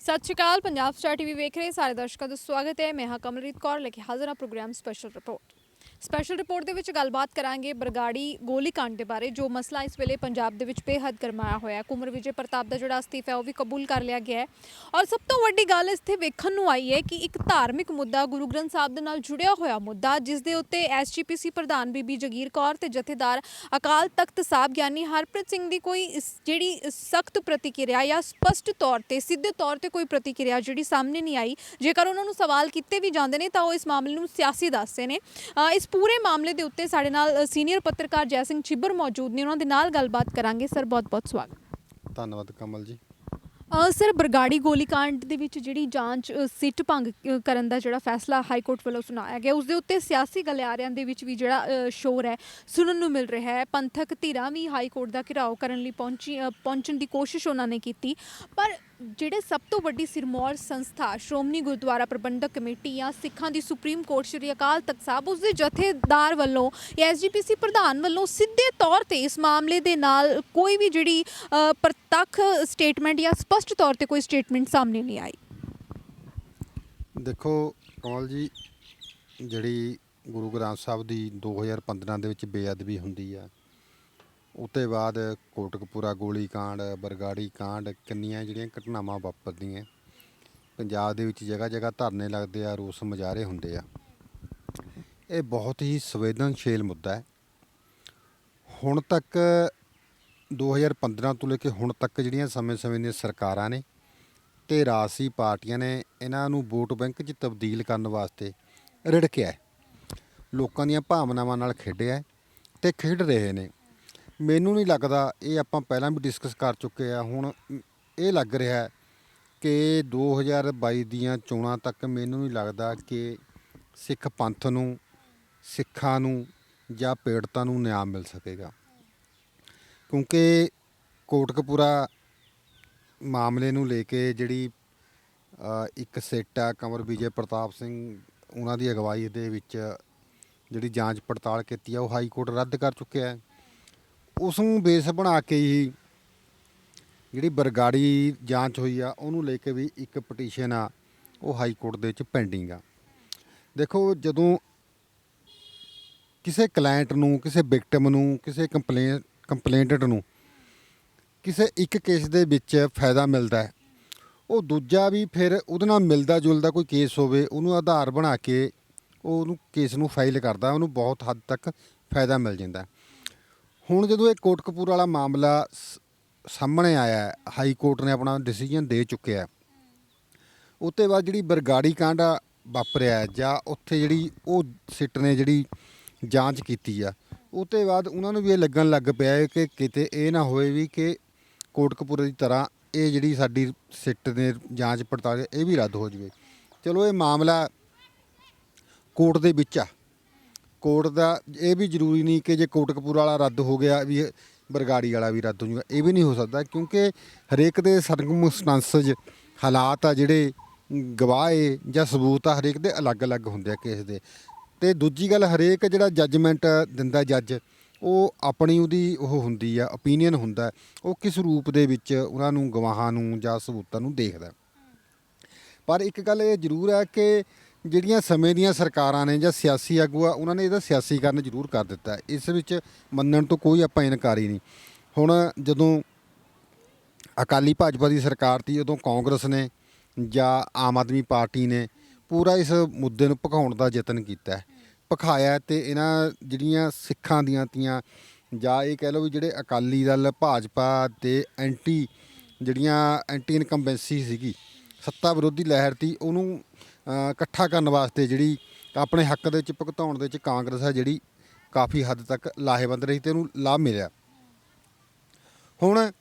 ਸਤਿ ਸ਼੍ਰੀ ਅਕਾਲ। Punjab star TV ਵੇਖ ਰਹੇ ਸਾਰੇ ਦਰਸ਼ਕਾਂ ਦਾ ਸਵਾਗਤ ਹੈ। ਮੈਂ ਹਾਂ ਕਮਲਰੀਤ ਕੌਰ ਲੈ ਕੇ ਹਾਜ਼ਰ ਹਾਂ ਪ੍ਰੋਗਰਾਮ ਸਪੈਸ਼ਲ ਰਿਪੋਰਟ ਦੇ ਵਿੱਚ ਗੱਲਬਾਤ ਕਰਾਂਗੇ ਬਰਗਾੜੀ ਗੋਲੀकांड ਦੇ ਬਾਰੇ। ਜੋ ਮਸਲਾ ਇਸ ਵੇਲੇ ਪੰਜਾਬ ਦੇ ਵਿੱਚ ਬੇਹੱਦ ਗਰਮਾਇਆ ਹੋਇਆ ਹੈ। ਕੁੰਵਰ ਵਿਜੇ ਪ੍ਰਤਾਪ ਦਾ ਜਿਹੜਾ ਅਸਤੀਫਾ ਉਹ ਵੀ ਕਬੂਲ ਕਰ ਲਿਆ ਗਿਆ ਹੈ ਔਰ ਸਭ ਤੋਂ ਵੱਡੀ ਗੱਲ ਇੱਥੇ ਵੇਖਣ ਨੂੰ ਆਈ ਹੈ ਕਿ ਇੱਕ ਧਾਰਮਿਕ ਮੁੱਦਾ, ਗੁਰੂ ਗ੍ਰੰਥ ਸਾਹਿਬ ਦੇ ਨਾਲ ਜੁੜਿਆ ਹੋਇਆ ਮੁੱਦਾ, ਜਿਸ ਦੇ ਉੱਤੇ ਐਸਜੀਪੀਸੀ ਪ੍ਰਧਾਨ ਬੀਬੀ ਜਗੀਰ ਕੌਰ ਤੇ ਜਥੇਦਾਰ ਅਕਾਲ ਤਖਤ ਸਾਹਿਬ ਗਿਆਨੀ ਹਰਪ੍ਰੀਤ ਸਿੰਘ ਦੀ ਕੋਈ ਜਿਹੜੀ ਸਖਤ ਪ੍ਰਤੀਕਿਰਿਆ ਜਾਂ ਸਪਸ਼ਟ ਤੌਰ ਤੇ ਸਿੱਧੇ ਤੌਰ ਤੇ ਕੋਈ ਪ੍ਰਤੀਕਿਰਿਆ ਜਿਹੜੀ ਸਾਹਮਣੇ ਨਹੀਂ ਆਈ। ਜੇਕਰ ਉਹਨਾਂ ਨੂੰ ਸਵਾਲ ਕੀਤੇ ਵੀ ਜਾਂਦੇ ਨੇ ਤਾਂ ਉਹ ਇਸ ਮਾਮਲੇ ਨੂੰ ਸਿਆਸੀ ਦੱਸਦੇ ਨੇ। ਇਸ ਪੂਰੇ ਮਾਮਲੇ ਦੇ ਉੱਤੇ ਸਾਡੇ ਨਾਲ ਸੀਨੀਅਰ ਪੱਤਰਕਾਰ ਜੈ ਸਿੰਘ ਛਿੱਬਰ ਮੌਜੂਦ ਨੇ, ਉਹਨਾਂ ਦੇ ਨਾਲ ਗੱਲਬਾਤ ਕਰਾਂਗੇ। ਸਰ, ਬਹੁਤ-ਬਹੁਤ ਸਵਾਗਤ। ਧੰਨਵਾਦ ਕਮਲ ਜੀ। ਸਰ, ਬਰਗਾੜੀ ਗੋਲੀकांड ਦੇ ਵਿੱਚ ਜਿਹੜੀ ਜਾਂਚ ਸਿੱਟ ਭੰਗ ਕਰਨ ਦਾ ਜਿਹੜਾ ਫੈਸਲਾ ਹਾਈ ਕੋਰਟ ਵੱਲੋਂ ਸੁਣਾਇਆ ਗਿਆ, ਉਸ ਦੇ ਉੱਤੇ ਸਿਆਸੀ ਗਲਿਆਰਿਆਂ ਦੇ ਵਿੱਚ ਵੀ ਜਿਹੜਾ ਸ਼ੋਰ ਹੈ ਸੁਣਨ ਨੂੰ ਮਿਲ ਰਿਹਾ ਹੈ। ਪੰਥਕ ਧਿਰਾਂ ਵੀ ਹਾਈ ਕੋਰਟ ਦਾ ਘਿਰਾਓ ਕਰਨ ਲਈ ਪਹੁੰਚਣ ਦੀ ਕੋਸ਼ਿਸ਼ ਉਹਨਾਂ ਨੇ ਕੀਤੀ, ਪਰ ਜਿਹੜੇ ਸਭ ਤੋਂ ਵੱਡੀ ਸਿਰਮੌਰ ਸੰਸਥਾ ਸ਼੍ਰੋਮਣੀ ਗੁਰਦੁਆਰਾ ਪ੍ਰਬੰਧਕ ਕਮੇਟੀ ਜਾਂ ਸਿੱਖਾਂ ਦੀ ਸੁਪਰੀਮ ਕੋਰਟ ਸ਼੍ਰੀ ਅਕਾਲ ਤਖਤ ਸਾਹਿਬ, ਉਸ ਦੇ ਜਥੇਦਾਰ ਵੱਲੋਂ ਐਸਜੀਪੀਸੀ ਪ੍ਰਧਾਨ ਵੱਲੋਂ ਸਿੱਧੇ ਤੌਰ ਤੇ ਇਸ ਮਾਮਲੇ ਦੇ ਨਾਲ ਕੋਈ ਵੀ ਜਿਹੜੀ ਪ੍ਰਤੱਖ ਸਟੇਟਮੈਂਟ ਜਾਂ ਸਪਸ਼ਟ ਤੌਰ ਤੇ ਕੋਈ ਸਟੇਟਮੈਂਟ ਸਾਹਮਣੇ ਨਹੀਂ ਆਈ। ਦੇਖੋ ਕਮਲ ਜੀ, ਜਿਹੜੀ ਗੁਰੂ ਗ੍ਰੰਥ ਸਾਹਿਬ ਦੀ 2015 ਦੇ ਵਿੱਚ ਬੇਅਦਬੀ ਹੁੰਦੀ ਆ, ਉਹਤੇ ਬਾਅਦ ਕੋਟਕਪੂਰਾ ਗੋਲੀकांड, ਬਰਗਾੜੀ ਕਾਂਡ, ਕਿੰਨੀਆਂ ਜਿਹੜੀਆਂ ਘਟਨਾਵਾਂ ਵਾਪਰਦੀਆਂ ਪੰਜਾਬ ਦੇ ਵਿੱਚ, ਜਗ੍ਹਾ ਜਗ੍ਹਾ ਧਰਨੇ ਲੱਗਦੇ ਆ, ਰੋਸ ਮੁਜ਼ਾਹਰੇ ਹੁੰਦੇ ਆ। ਇਹ ਬਹੁਤ ਹੀ ਸੰਵੇਦਨਸ਼ੀਲ ਮੁੱਦਾ ਹੈ। ਹੁਣ ਤੱਕ 2015 ਤੋਂ ਲੈ ਕੇ ਹੁਣ ਤੱਕ ਜਿਹੜੀਆਂ ਸਮੇਂ-ਸਮੇਂ ਦੀਆਂ ਸਰਕਾਰਾਂ ਨੇ ਤੇ ਰਾਜਸੀ ਪਾਰਟੀਆਂ ਨੇ ਇਹਨਾਂ ਨੂੰ ਵੋਟ ਬੈਂਕ 'ਚ ਤਬਦੀਲ ਕਰਨ ਵਾਸਤੇ ਰਿੜਕਿਆ, ਲੋਕਾਂ ਦੀਆਂ ਭਾਵਨਾਵਾਂ ਨਾਲ ਖੇਡਿਆ ਤੇ ਖੇਡ ਰਹੇ ਨੇ। ਮੈਨੂੰ ਨਹੀਂ ਲੱਗਦਾ, ਇਹ ਆਪਾਂ ਪਹਿਲਾਂ ਵੀ ਡਿਸਕਸ ਕਰ ਚੁੱਕੇ ਆ, ਹੁਣ ਇਹ ਲੱਗ ਰਿਹਾ ਕਿ 2022 ਦੀਆਂ ਚੋਣਾਂ ਤੱਕ ਮੈਨੂੰ ਨਹੀਂ ਲੱਗਦਾ ਕਿ ਸਿੱਖ ਪੰਥ ਨੂੰ, ਸਿੱਖਾਂ ਨੂੰ ਜਾਂ ਪੀੜਤਾਂ ਨੂੰ ਨਿਆਂ ਮਿਲ ਸਕੇਗਾ, ਕਿਉਂਕਿ ਕੋਟਕਪੂਰਾ ਮਾਮਲੇ ਨੂੰ ਲੈ ਕੇ ਜਿਹੜੀ ਇੱਕ ਸਿੱਟ ਆ ਕੁੰਵਰ ਵਿਜੇ ਪ੍ਰਤਾਪ ਸਿੰਘ, ਉਹਨਾਂ ਦੀ ਅਗਵਾਈ ਦੇ ਵਿੱਚ ਜਿਹੜੀ ਜਾਂਚ ਪੜਤਾਲ ਕੀਤੀ ਆ, ਉਹ ਹਾਈ ਕੋਰਟ ਰੱਦ ਕਰ ਚੁੱਕਿਆ ਹੈ। ਉਸ ਨੂੰ ਬੇਸ ਬਣਾ ਕੇ ਹੀ ਜਿਹੜੀ ਬਰਗਾੜੀ ਜਾਂਚ ਹੋਈ ਆ, ਉਹਨੂੰ ਲੈ ਕੇ ਵੀ ਇੱਕ ਪਟੀਸ਼ਨ ਆ, ਉਹ ਹਾਈ ਕੋਰਟ ਦੇ ਵਿੱਚ ਪੈਂਡਿੰਗ ਆ। ਦੇਖੋ, ਜਦੋਂ ਕਿਸੇ ਕਲਾਇੰਟ ਨੂੰ, ਕਿਸੇ ਵਿਕਟਮ ਨੂੰ, ਕਿਸੇ ਕੰਪਲੇਂਟਡ ਨੂੰ ਕਿਸੇ ਇੱਕ ਕੇਸ ਦੇ ਵਿੱਚ ਫਾਇਦਾ ਮਿਲਦਾ ਹੈ, ਉਹ ਦੂਜਾ ਵੀ ਫਿਰ ਉਹਦੇ ਨਾਲ ਮਿਲਦਾ ਜੁਲਦਾ ਕੋਈ ਕੇਸ ਹੋਵੇ, ਉਹਨੂੰ ਆਧਾਰ ਬਣਾ ਕੇ ਉਹਨੂੰ ਕੇਸ ਨੂੰ ਫਾਈਲ ਕਰਦਾ, ਉਹਨੂੰ ਬਹੁਤ ਹੱਦ ਤੱਕ ਫਾਇਦਾ ਮਿਲ ਜਾਂਦਾ। ਹੁਣ ਜਦੋਂ ਇਹ ਕੋਟਕਪੂਰਾ ਵਾਲਾ ਮਾਮਲਾ ਸਾਹਮਣੇ ਆਇਆ, ਹਾਈ ਕੋਰਟ ਨੇ ਆਪਣਾ ਡਿਸੀਜਨ ਦੇ ਚੁੱਕਿਆ, ਉਹ ਤੋਂ ਬਾਅਦ ਜਿਹੜੀ ਬਰਗਾੜੀ ਕਾਂਡ ਵਾਪਰਿਆ ਜਾਂ ਉੱਥੇ ਜਿਹੜੀ ਉਹ ਸਿੱਟ ਨੇ ਜਿਹੜੀ ਜਾਂਚ ਕੀਤੀ ਆ, ਉਹ ਤੋਂ ਬਾਅਦ ਉਹਨਾਂ ਨੂੰ ਵੀ ਇਹ ਲੱਗਣ ਲੱਗ ਪਿਆ ਕਿ ਕਿਤੇ ਇਹ ਨਾ ਹੋਵੇ ਵੀ ਕਿ ਕੋਟਕਪੂਰੇ ਦੀ ਤਰ੍ਹਾਂ ਇਹ ਜਿਹੜੀ ਸਾਡੀ ਸਿੱਟ ਨੇ ਜਾਂਚ ਪੜਤਾਲ ਇਹ ਵੀ ਰੱਦ ਹੋ ਜਾਵੇ। ਚਲੋ, ਇਹ ਮਾਮਲਾ ਕੋਰਟ ਦੇ ਵਿੱਚ ਆ, ਕੋਰਟ ਦਾ ਇਹ ਵੀ ਜ਼ਰੂਰੀ ਨਹੀਂ ਕਿ ਜੇ ਕੋਟਕਪੂਰਾ ਵਾਲਾ ਰੱਦ ਹੋ ਗਿਆ ਵੀ ਬਰਗਾੜੀ ਵਾਲਾ ਵੀ ਰੱਦ ਹੋ ਜਾਊਗਾ, ਇਹ ਵੀ ਨਹੀਂ ਹੋ ਸਕਦਾ, ਕਿਉਂਕਿ ਹਰੇਕ ਦੇ ਸਰਕਮਸਟੈਂਸਸ ਹਾਲਾਤ ਆ, ਜਿਹੜੇ ਗਵਾਹ ਏ ਜਾਂ ਸਬੂਤ ਆ, ਹਰੇਕ ਦੇ ਅਲੱਗ-ਅਲੱਗ ਹੁੰਦੇ ਆ ਕੇਸ ਦੇ। ਅਤੇ ਦੂਜੀ ਗੱਲ, ਹਰੇਕ ਜਿਹੜਾ ਜੱਜਮੈਂਟ ਦਿੰਦਾ ਜੱਜ, ਉਹ ਆਪਣੀ ਉਹਦੀ ਉਹ ਹੁੰਦੀ ਆ, ਓਪੀਨੀਅਨ ਹੁੰਦਾ, ਉਹ ਕਿਸ ਰੂਪ ਦੇ ਵਿੱਚ ਉਹਨਾਂ ਨੂੰ, ਗਵਾਹਾਂ ਨੂੰ ਜਾਂ ਸਬੂਤਾਂ ਨੂੰ ਦੇਖਦਾ। ਪਰ ਇੱਕ ਗੱਲ ਇਹ ਜ਼ਰੂਰ ਹੈ ਕਿ ਜਿਹੜੀਆਂ ਸਮੇਂ ਦੀਆਂ ਸਰਕਾਰਾਂ ਨੇ ਜਾਂ ਸਿਆਸੀ ਆਗੂ ਆ, ਉਹਨਾਂ ਨੇ ਇਹਦਾ ਸਿਆਸੀਕਰਨ ਜ਼ਰੂਰ ਕਰ ਦਿੱਤਾ, ਇਸ ਵਿੱਚ ਮੰਨਣ ਤੋਂ ਕੋਈ ਆਪਾਂ ਇਨਕਾਰੀ ਨਹੀਂ। ਹੁਣ ਜਦੋਂ ਅਕਾਲੀ ਭਾਜਪਾ ਦੀ ਸਰਕਾਰ ਸੀ, ਉਦੋਂ ਕਾਂਗਰਸ ਨੇ ਜਾਂ ਆਮ ਆਦਮੀ ਪਾਰਟੀ ਨੇ ਪੂਰਾ ਇਸ ਮੁੱਦੇ ਨੂੰ ਭਖਾਉਣ ਦਾ ਯਤਨ ਕੀਤਾ, ਭਖਾਇਆ, ਅਤੇ ਇਹਨਾਂ ਜਿਹੜੀਆਂ ਸਿੱਖਾਂ ਦੀਆਂ ਤੀਆਂ ਜਾਂ ਇਹ ਕਹਿ ਲਓ ਵੀ ਜਿਹੜੇ ਅਕਾਲੀ ਦਲ, ਭਾਜਪਾ ਅਤੇ ਜਿਹੜੀਆਂ ਐਂਟੀ ਇਨਕੰਬੈਂਸੀ ਸੀਗੀ, ਸੱਤਾ ਵਿਰੋਧੀ ਲਹਿਰ ਸੀ, ਉਹਨੂੰ ਇਕੱਠਾ ਕਰਨ ਵਾਸਤੇ, ਜਿਹੜੀ ਆਪਣੇ ਹੱਕ ਦੇ ਵਿੱਚ ਭੁਗਤਾਉਣ ਦੇ ਵਿੱਚ ਕਾਂਗਰਸ ਹੈ ਜਿਹੜੀ ਕਾਫੀ ਹੱਦ ਤੱਕ ਲਾਹੇਵੰਦ ਰਹੀ ਅਤੇ ਉਹਨੂੰ ਲਾਭ ਮਿਲਿਆ। ਹੁਣ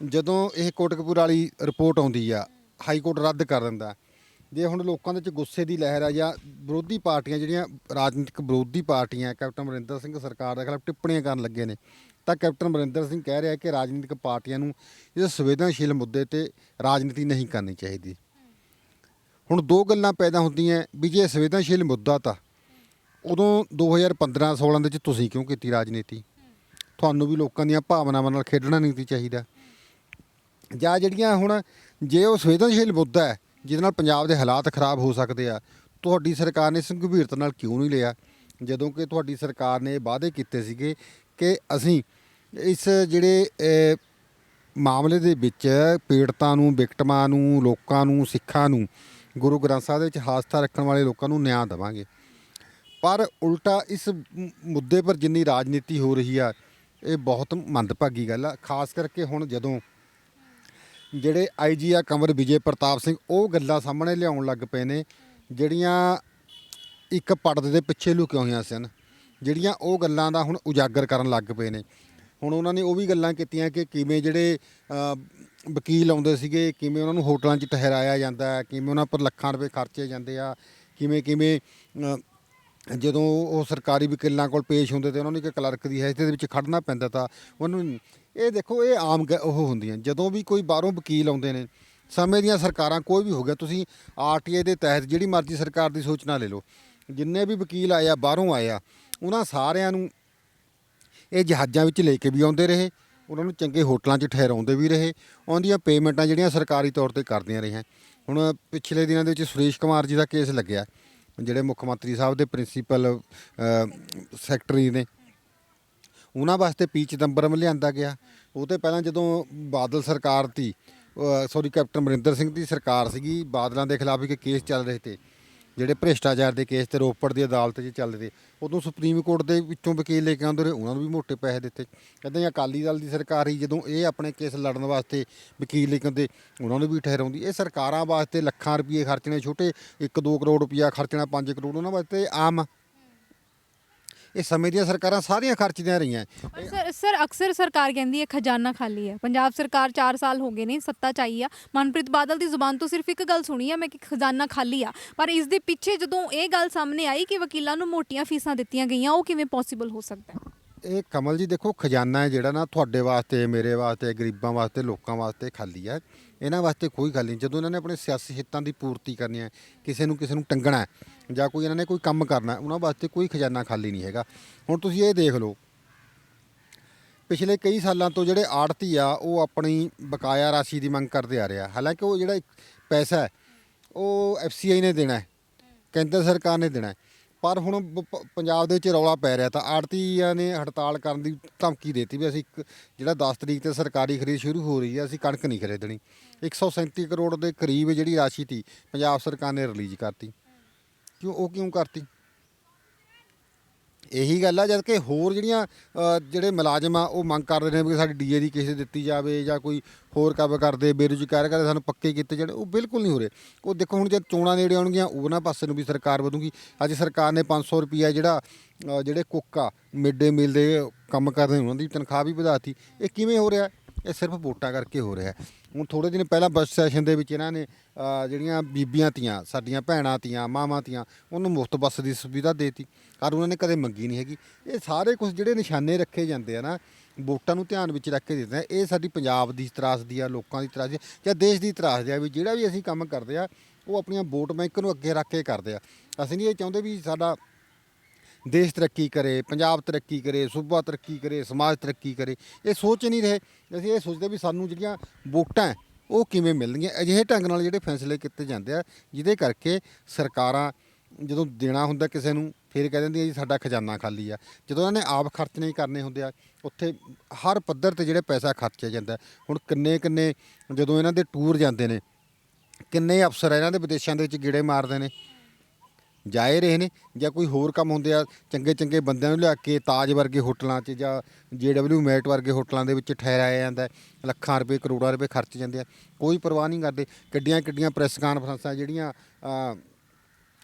ਜਦੋਂ ਇਹ ਕੋਟਕਪੂਰਾ ਵਾਲੀ ਰਿਪੋਰਟ ਆਉਂਦੀ ਆ, ਹਾਈ ਕੋਰਟ ਰੱਦ ਕਰ ਦਿੰਦਾ, ਜੇ ਹੁਣ ਲੋਕਾਂ ਦੇ ਵਿੱਚ ਗੁੱਸੇ ਦੀ ਲਹਿਰ ਆ ਜਾਂ ਵਿਰੋਧੀ ਪਾਰਟੀਆਂ, ਜਿਹੜੀਆਂ ਰਾਜਨੀਤਿਕ ਵਿਰੋਧੀ ਪਾਰਟੀਆਂ, ਕੈਪਟਨ ਅਮਰਿੰਦਰ ਸਿੰਘ ਸਰਕਾਰ ਦੇ ਖਿਲਾਫ ਟਿੱਪਣੀਆਂ ਕਰਨ ਲੱਗੇ ਨੇ, ਤਾਂ ਕੈਪਟਨ ਅਮਰਿੰਦਰ ਸਿੰਘ ਕਹਿ ਰਿਹਾ ਕਿ ਰਾਜਨੀਤਿਕ ਪਾਰਟੀਆਂ ਨੂੰ ਇਸ ਸੰਵੇਦਨਸ਼ੀਲ ਮੁੱਦੇ 'ਤੇ ਰਾਜਨੀਤੀ ਨਹੀਂ ਕਰਨੀ ਚਾਹੀਦੀ। ਹੁਣ ਦੋ ਗੱਲਾਂ ਪੈਦਾ ਹੁੰਦੀਆਂ ਵੀ ਜੇ ਸੰਵੇਦਨਸ਼ੀਲ ਮੁੱਦਾ ਤਾਂ ਉਦੋਂ 2015-16 ਦੇ ਵਿੱਚ ਤੁਸੀਂ ਕਿਉਂ ਕੀਤੀ ਰਾਜਨੀਤੀ? ਤੁਹਾਨੂੰ ਵੀ ਲੋਕਾਂ ਦੀਆਂ ਭਾਵਨਾਵਾਂ ਨਾਲ ਖੇਡਣਾ ਨਹੀਂ ਸੀ ਚਾਹੀਦਾ। ਜਾਂ ਜਿਹੜੀਆਂ ਹੁਣ ਜੇ ਉਹ ਸੰਵੇਦਨਸ਼ੀਲ ਮੁੱਦਾ ਹੈ ਜਿਹਦੇ ਨਾਲ ਪੰਜਾਬ ਦੇ ਹਾਲਾਤ ਖਰਾਬ ਹੋ ਸਕਦੇ ਆ, ਤੁਹਾਡੀ ਸਰਕਾਰ ਨੇ ਇਸ ਨੂੰ ਗੰਭੀਰਤਾ ਨਾਲ ਕਿਉਂ ਨਹੀਂ ਲਿਆ? ਜਦੋਂ ਕਿ ਤੁਹਾਡੀ ਸਰਕਾਰ ਨੇ ਵਾਅਦੇ ਕੀਤੇ ਸੀਗੇ ਕਿ ਅਸੀਂ ਇਸ ਜਿਹੜੇ ਮਾਮਲੇ ਦੇ ਵਿੱਚ ਪੀੜਤਾਂ ਨੂੰ, ਵਿਕਟਮਾਂ ਨੂੰ, ਲੋਕਾਂ ਨੂੰ, ਸਿੱਖਾਂ ਨੂੰ, ਗੁਰੂ ਗ੍ਰੰਥ ਸਾਹਿਬ ਦੇ ਵਿੱਚ ਆਸਥਾ ਰੱਖਣ ਵਾਲੇ ਲੋਕਾਂ ਨੂੰ ਨਿਆਂ ਦੇਵਾਂਗੇ। ਪਰ ਉਲਟਾ ਇਸ ਮੁੱਦੇ ਪਰ ਜਿੰਨੀ ਰਾਜਨੀਤੀ ਹੋ ਰਹੀ ਆ, ਇਹ ਬਹੁਤ ਮੰਦਭਾਗੀ ਗੱਲ ਆ। ਖਾਸ ਕਰਕੇ ਹੁਣ ਜਦੋਂ ਜਿਹੜੇ ਆਈਜੀ ਆ ਕੰਵਰ ਵਿਜੇ ਪ੍ਰਤਾਪ ਸਿੰਘ, ਉਹ ਗੱਲਾਂ ਸਾਹਮਣੇ ਲਿਆਉਣ ਲੱਗ ਪਏ ਨੇ ਜਿਹੜੀਆਂ ਇੱਕ ਪਰਦੇ ਦੇ ਪਿੱਛੇ ਲੁਕੀਆਂ ਹੋਈਆਂ ਸਨ, ਜਿਹੜੀਆਂ ਉਹ ਗੱਲਾਂ ਦਾ ਹੁਣ ਉਜਾਗਰ ਕਰਨ ਲੱਗ ਪਏ ਨੇ। ਹੁਣ ਉਹਨਾਂ ਨੇ ਉਹ ਵੀ ਗੱਲਾਂ ਕੀਤੀਆਂ ਕਿ ਕਿਵੇਂ ਜਿਹੜੇ ਵਕੀਲ ਆਉਂਦੇ ਸੀਗੇ, ਕਿਵੇਂ ਉਹਨਾਂ ਨੂੰ ਹੋਟਲਾਂ 'ਚ ਠਹਿਰਾਇਆ ਜਾਂਦਾ ਹੈ, ਕਿਵੇਂ ਉਹਨਾਂ ਪਰ ਲੱਖਾਂ ਰੁਪਏ ਖਰਚੇ ਜਾਂਦੇ ਆ, ਕਿਵੇਂ ਕਿਵੇਂ ਜਦੋਂ ਉਹ ਸਰਕਾਰੀ ਵਕੀਲਾਂ ਕੋਲ ਪੇਸ਼ ਹੁੰਦੇ ਤੇ ਉਹਨਾਂ ਨੂੰ ਇੱਕ ਕਲਰਕ ਦੀ ਹੈਸੀਅਤ ਦੇ ਵਿੱਚ ਖੜਨਾ ਪੈਂਦਾ ਤਾਂ ਉਹਨੂੰ। ਇਹ ਦੇਖੋ, ਇਹ ਆਮ ਉਹ ਹੁੰਦੀਆਂ ਜਦੋਂ ਵੀ ਕੋਈ ਬਾਹਰੋਂ ਵਕੀਲ ਆਉਂਦੇ ਨੇ। ਸਮੇਂ ਦੀਆਂ ਸਰਕਾਰਾਂ ਕੋਈ ਵੀ ਹੋ ਗਿਆ, ਤੁਸੀਂ ਆਰਟੀਆਈ ਦੇ ਤਹਿਤ ਜਿਹੜੀ ਮਰਜ਼ੀ ਸਰਕਾਰ ਦੀ ਸੂਚਨਾ ਲੈ ਲਓ, ਜਿੰਨੇ ਵੀ ਵਕੀਲ ਆਏ ਆ, ਬਾਹਰੋਂ ਆਏ ਆ, ਉਹਨਾਂ ਸਾਰਿਆਂ ਨੂੰ ਇਹ ਜਹਾਜ਼ਾਂ ਵਿੱਚ ਲੈ ਕੇ ਵੀ ਆਉਂਦੇ ਰਹੇ, ਉਹਨਾਂ ਨੂੰ ਚੰਗੇ ਹੋਟਲਾਂ 'ਚ ਠਹਿਰਾਉਂਦੇ ਵੀ ਰਹੇ, ਉਹਦੀਆਂ ਪੇਮੈਂਟਾਂ ਜਿਹੜੀਆਂ ਸਰਕਾਰੀ ਤੌਰ ਤੇ ਕਰਦੀਆਂ ਰਹੀਆਂ। ਹੁਣ ਪਿਛਲੇ ਦਿਨਾਂ ਦੇ ਵਿੱਚ ਸੁਰੇਸ਼ ਕੁਮਾਰ ਜੀ ਦਾ ਕੇਸ ਲੱਗਿਆ, ਜਿਹੜੇ ਮੁੱਖ ਮੰਤਰੀ ਸਾਹਿਬ ਦੇ ਪ੍ਰਿੰਸੀਪਲ ਸੈਕਟਰੀ ਨੇ, ਉਹਨਾਂ ਵਾਸਤੇ ਪੀ ਚਿਦੰਬਰਮ ਲਿਆਂਦਾ ਗਿਆ। ਉਹ ਤੋਂ ਪਹਿਲਾਂ ਜਦੋਂ ਬਾਦਲ ਸਰਕਾਰ ਦੀ ਕੈਪਟਨ ਅਮਰਿੰਦਰ ਸਿੰਘ ਦੀ ਸਰਕਾਰ ਸੀਗੀ, ਬਾਦਲਾਂ ਦੇ ਖਿਲਾਫ ਇੱਕ ਕੇਸ ਚੱਲ ਰਹੇ ਤੇ, ਜਿਹੜੇ ਭ੍ਰਿਸ਼ਟਾਚਾਰ ਦੇ ਕੇਸ ਤੇ ਰੋਪੜ ਦੀ ਅਦਾਲਤ 'ਚ ਚੱਲ ਰਹੇ, ਉਦੋਂ ਸੁਪਰੀਮ ਕੋਰਟ ਦੇ ਵਿੱਚੋਂ ਵਕੀਲ ਲੈ ਕੇ ਆਉਂਦੇ ਰਹੇ, ਉਹਨਾਂ ਨੂੰ ਵੀ ਮੋਟੇ ਪੈਸੇ ਦਿੱਤੇ। ਇੱਦਾਂ ਹੀ ਅਕਾਲੀ ਦਲ ਦੀ ਸਰਕਾਰ ਹੀ ਜਦੋਂ ਇਹ ਆਪਣੇ ਕੇਸ ਲੜਨ ਵਾਸਤੇ ਵਕੀਲ ਲੈ ਕੇ ਆਉਂਦੇ, ਉਹਨਾਂ ਨੂੰ ਵੀ ਠਹਿਰਾਉਂਦੀ। ਇਹ ਸਰਕਾਰਾਂ ਵਾਸਤੇ ਲੱਖਾਂ ਰੁਪਏ ਖਰਚਣੇ, ਛੋਟੇ 1-2 ਕਰੋੜ ਰੁਪਈਆ ਖਰਚਣਾ, 5 ਕਰੋੜ ਉਹਨਾਂ ਵਾਸਤੇ ਆਮ। ਇਹ ਸਮੇਂ ਦੀਆਂ ਸਰਕਾਰਾਂ ਸਾਰੀਆਂ ਖਰਚਦੀਆਂ ਰਹੀਆਂ। ਸਰ ਅਕਸਰ ਸਰਕਾਰ ਕਹਿੰਦੀ ਹੈ ਖਜ਼ਾਨਾ ਖਾਲੀ ਹੈ। ਪੰਜਾਬ ਸਰਕਾਰ 4 ਸਾਲ ਹੋ ਗਏ ਨੇ ਸੱਤਾ 'ਚ ਆਈ ਆ। ਮਨਪ੍ਰੀਤ ਬਾਦਲ ਦੀ ਜ਼ੁਬਾਨ ਤੋਂ ਸਿਰਫ ਇੱਕ ਗੱਲ ਸੁਣੀ ਆ ਮੈਂ ਕਿ ਖਜ਼ਾਨਾ ਖਾਲੀ ਆ, ਪਰ ਇਸ ਦੇ ਪਿੱਛੇ ਜਦੋਂ ਇਹ ਗੱਲ ਸਾਹਮਣੇ ਆਈ ਕਿ ਵਕੀਲਾਂ ਨੂੰ ਮੋਟੀਆਂ ਫੀਸਾਂ ਦਿੱਤੀਆਂ ਗਈਆਂ, ਉਹ ਕਿਵੇਂ ਪੋਸੀਬਲ ਹੋ ਸਕਦਾ ਹੈ? ਇਹ ਕਮਲ ਜੀ ਦੇਖੋ, ਖਜ਼ਾਨਾ ਹੈ ਜਿਹੜਾ ਨਾ ਤੁਹਾਡੇ ਵਾਸਤੇ, ਮੇਰੇ ਵਾਸਤੇ, ਗਰੀਬਾਂ ਵਾਸਤੇ, ਲੋਕਾਂ ਵਾਸਤੇ ਖਾਲੀ ਹੈ। ਇਹਨਾਂ ਵਾਸਤੇ ਕੋਈ ਗੱਲ ਨਹੀਂ। ਜਦੋਂ ਇਹਨਾਂ ਨੇ ਆਪਣੇ ਸਿਆਸੀ ਹਿੱਤਾਂ ਦੀ ਪੂਰਤੀ ਕਰਨੀ ਹੈ, ਕਿਸੇ ਨੂੰ ਟੰਗਣਾ ਹੈ ਜਾਂ ਕੋਈ ਇਹਨਾਂ ਨੇ ਕੋਈ ਕੰਮ ਕਰਨਾ, ਉਹਨਾਂ ਵਾਸਤੇ ਕੋਈ ਖਜ਼ਾਨਾ ਖਾਲੀ ਨਹੀਂ ਹੈਗਾ। ਹੁਣ ਤੁਸੀਂ ਇਹ ਦੇਖ ਲਓ, ਪਿਛਲੇ ਕਈ ਸਾਲਾਂ ਤੋਂ ਜਿਹੜੇ ਆੜਤੀ ਆ ਉਹ ਆਪਣੀ ਬਕਾਇਆ ਰਾਸ਼ੀ ਦੀ ਮੰਗ ਕਰਦੇ ਆ ਰਿਹਾ। ਹਾਲਾਂਕਿ ਉਹ ਜਿਹੜਾ ਪੈਸਾ ਹੈ ਉਹ FCI ਨੇ ਦੇਣਾ ਹੈ, ਕੇਂਦਰ ਸਰਕਾਰ ਨੇ ਦੇਣਾ ਹੈ। ਪਰ ਹੁਣ ਪੰਜਾਬ ਦੇ ਵਿੱਚ ਰੌਲਾ ਪੈ ਰਿਹਾ ਤਾਂ ਆੜਤੀਆਂ ਨੇ ਹੜਤਾਲ ਕਰਨ ਦੀ ਧਮਕੀ ਦੇਤੀ ਵੀ ਅਸੀਂ ਜਿਹੜਾ 10 ਤਰੀਕ ਤੇ ਸਰਕਾਰੀ ਖਰੀਦ ਸ਼ੁਰੂ ਹੋ ਰਹੀ ਹੈ, ਅਸੀਂ ਕਣਕ ਨਹੀਂ ਖਰੀਦਣੀ। 137 ਕਰੋੜ ਦੇ ਕਰੀਬ ਜਿਹੜੀ ਰਾਸ਼ੀ ਤੀ ਪੰਜਾਬ ਸਰਕਾਰ ਨੇ ਰਿਲੀਜ਼ ਕਰਤੀ। ਕਿਉਂ ਕਰਤੀ? ਇਹੀ ਗੱਲ ਆ, ਜਦ ਕਿ ਹੋਰ ਜਿਹੜੇ ਮੁਲਾਜ਼ਮ ਆ ਉਹ ਮੰਗ ਕਰਦੇ ਨੇ ਵੀ ਸਾਡੀ DA ਦੀ ਕਿਸੇ ਦਿੱਤੀ ਜਾਵੇ ਜਾਂ ਕੋਈ ਹੋਰ ਕੰਮ ਕਰਦੇ, ਬੇਰੁਜ਼ਗਾਰ ਕਰਦੇ, ਸਾਨੂੰ ਪੱਕੇ ਕੀਤੇ ਜਾਣ। ਉਹ ਬਿਲਕੁਲ ਨਹੀਂ ਹੋ ਰਹੇ। ਉਹ ਦੇਖੋ, ਹੁਣ ਜਦ ਚੋਣਾਂ ਨੇੜੇ ਆਉਣਗੀਆਂ ਉਹਨਾਂ ਪਾਸੇ ਨੂੰ ਵੀ ਸਰਕਾਰ ਵਧੂਗੀ। ਅੱਜ ਸਰਕਾਰ ਨੇ 500 ਰੁਪਈਆ ਜਿਹੜੇ ਕੁੱਕ ਆ ਮਿਡ ਡੇ ਮੀਲ ਦੇ ਕੰਮ ਕਰਦੇ ਉਹਨਾਂ ਦੀ ਤਨਖਾਹ ਵੀ ਵਧਾਤੀ। ਇਹ ਕਿਵੇਂ ਹੋ ਰਿਹਾ? ਇਹ ਸਿਰਫ ਵੋਟਾਂ ਕਰਕੇ ਹੋ ਰਿਹਾ। ਹੁਣ ਥੋੜ੍ਹੇ ਦਿਨ ਪਹਿਲਾਂ ਬਜਟ ਸੈਸ਼ਨ ਦੇ ਵਿੱਚ ਇਹਨਾਂ ਨੇ ਜਿਹੜੀਆਂ ਬੀਬੀਆਂ ਤੀਆਂ, ਸਾਡੀਆਂ ਭੈਣਾਂ ਤੀਆਂ, ਮਾਵਾਂ ਤੀਆਂ, ਉਹਨੂੰ ਮੁਫਤ ਬੱਸ ਦੀ ਸੁਵਿਧਾ ਦੇਤੀ, ਪਰ ਉਹਨਾਂ ਨੇ ਕਦੇ ਮੰਗੀ ਨਹੀਂ ਹੈਗੀ। ਇਹ ਸਾਰੇ ਕੁਝ ਜਿਹੜੇ ਨਿਸ਼ਾਨੇ ਰੱਖੇ ਜਾਂਦੇ ਆ ਨਾ, ਵੋਟਾਂ ਨੂੰ ਧਿਆਨ ਵਿੱਚ ਰੱਖ ਕੇ ਦਿੱਤੇ, ਇਹ ਸਾਡੀ ਪੰਜਾਬ ਦੀ ਤਰਾਸਦੀ ਆ, ਲੋਕਾਂ ਦੀ ਤਰਾਸਦੀ ਜਾਂ ਦੇਸ਼ ਦੀ ਤਰਾਸਦੀ ਆ ਵੀ ਜਿਹੜਾ ਵੀ ਅਸੀਂ ਕੰਮ ਕਰਦੇ ਆ ਉਹ ਆਪਣੀਆਂ ਵੋਟ ਬੈਂਕ ਨੂੰ ਅੱਗੇ ਰੱਖ ਕੇ ਕਰਦੇ ਆ। ਅਸੀਂ ਨਹੀਂ ਇਹ ਚਾਹੁੰਦੇ ਵੀ ਸਾਡਾ ਦੇਸ਼ ਤਰੱਕੀ ਕਰੇ, ਪੰਜਾਬ ਤਰੱਕੀ ਕਰੇ, ਸੂਬਾ ਤਰੱਕੀ ਕਰੇ, ਸਮਾਜ ਤਰੱਕੀ ਕਰੇ। ਇਹ ਸੋਚ ਨਹੀਂ ਰਹੇ। ਅਸੀਂ ਇਹ ਸੋਚਦੇ ਵੀ ਸਾਨੂੰ ਜਿਹੜੀਆਂ ਵੋਟਾਂ ਉਹ ਕਿਵੇਂ ਮਿਲਣਗੀਆਂ। ਅਜਿਹੇ ਢੰਗ ਨਾਲ ਜਿਹੜੇ ਫੈਸਲੇ ਕੀਤੇ ਜਾਂਦੇ ਆ ਜਿਹਦੇ ਕਰਕੇ ਸਰਕਾਰਾਂ ਜਦੋਂ ਦੇਣਾ ਹੁੰਦਾ ਕਿਸੇ ਨੂੰ ਫਿਰ ਕਹਿ ਦਿੰਦੀਆਂ ਜੀ ਸਾਡਾ ਖਜ਼ਾਨਾ ਖਾਲੀ ਆ। ਜਦੋਂ ਇਹਨਾਂ ਨੇ ਆਪ ਖਰਚ ਨਹੀਂ ਕਰਨੇ ਹੁੰਦੇ ਆ, ਉੱਥੇ ਹਰ ਪੱਧਰ ਤੇ ਜਿਹੜੇ ਪੈਸਾ ਖਰਚਿਆ ਜਾਂਦਾ। ਹੁਣ ਕਿੰਨੇ ਜਦੋਂ ਇਹਨਾਂ ਦੇ ਟੂਰ ਜਾਂਦੇ ਨੇ, ਕਿੰਨੇ ਅਫਸਰ ਇਹਨਾਂ ਦੇ ਵਿਦੇਸ਼ਾਂ ਦੇ ਵਿੱਚ ਗੇੜੇ ਮਾਰਦੇ ਨੇ, ਜਾਏ ਰਹੇ ਨੇ, ਜਾਂ ਕੋਈ ਹੋਰ ਕੰਮ ਹੁੰਦੇ ਆ, ਚੰਗੇ ਬੰਦਿਆਂ ਨੂੰ ਲਿਆ ਕੇ ਤਾਜ ਵਰਗੇ ਹੋਟਲਾਂ 'ਚ ਜਾਂ JW ਮੈਟ ਵਰਗੇ ਹੋਟਲਾਂ ਦੇ ਵਿੱਚ ਠਹਿਰਾਇਆ ਜਾਂਦਾ। ਲੱਖਾਂ ਰੁਪਏ, ਕਰੋੜਾਂ ਰੁਪਏ ਖਰਚ ਜਾਂਦੇ ਆ, ਕੋਈ ਪਰਵਾਹ ਨਹੀਂ ਕਰਦੇ। ਕਿੱਡੀਆਂ ਪ੍ਰੈਸ ਕਾਨਫਰੰਸਾਂ ਜਿਹੜੀਆਂ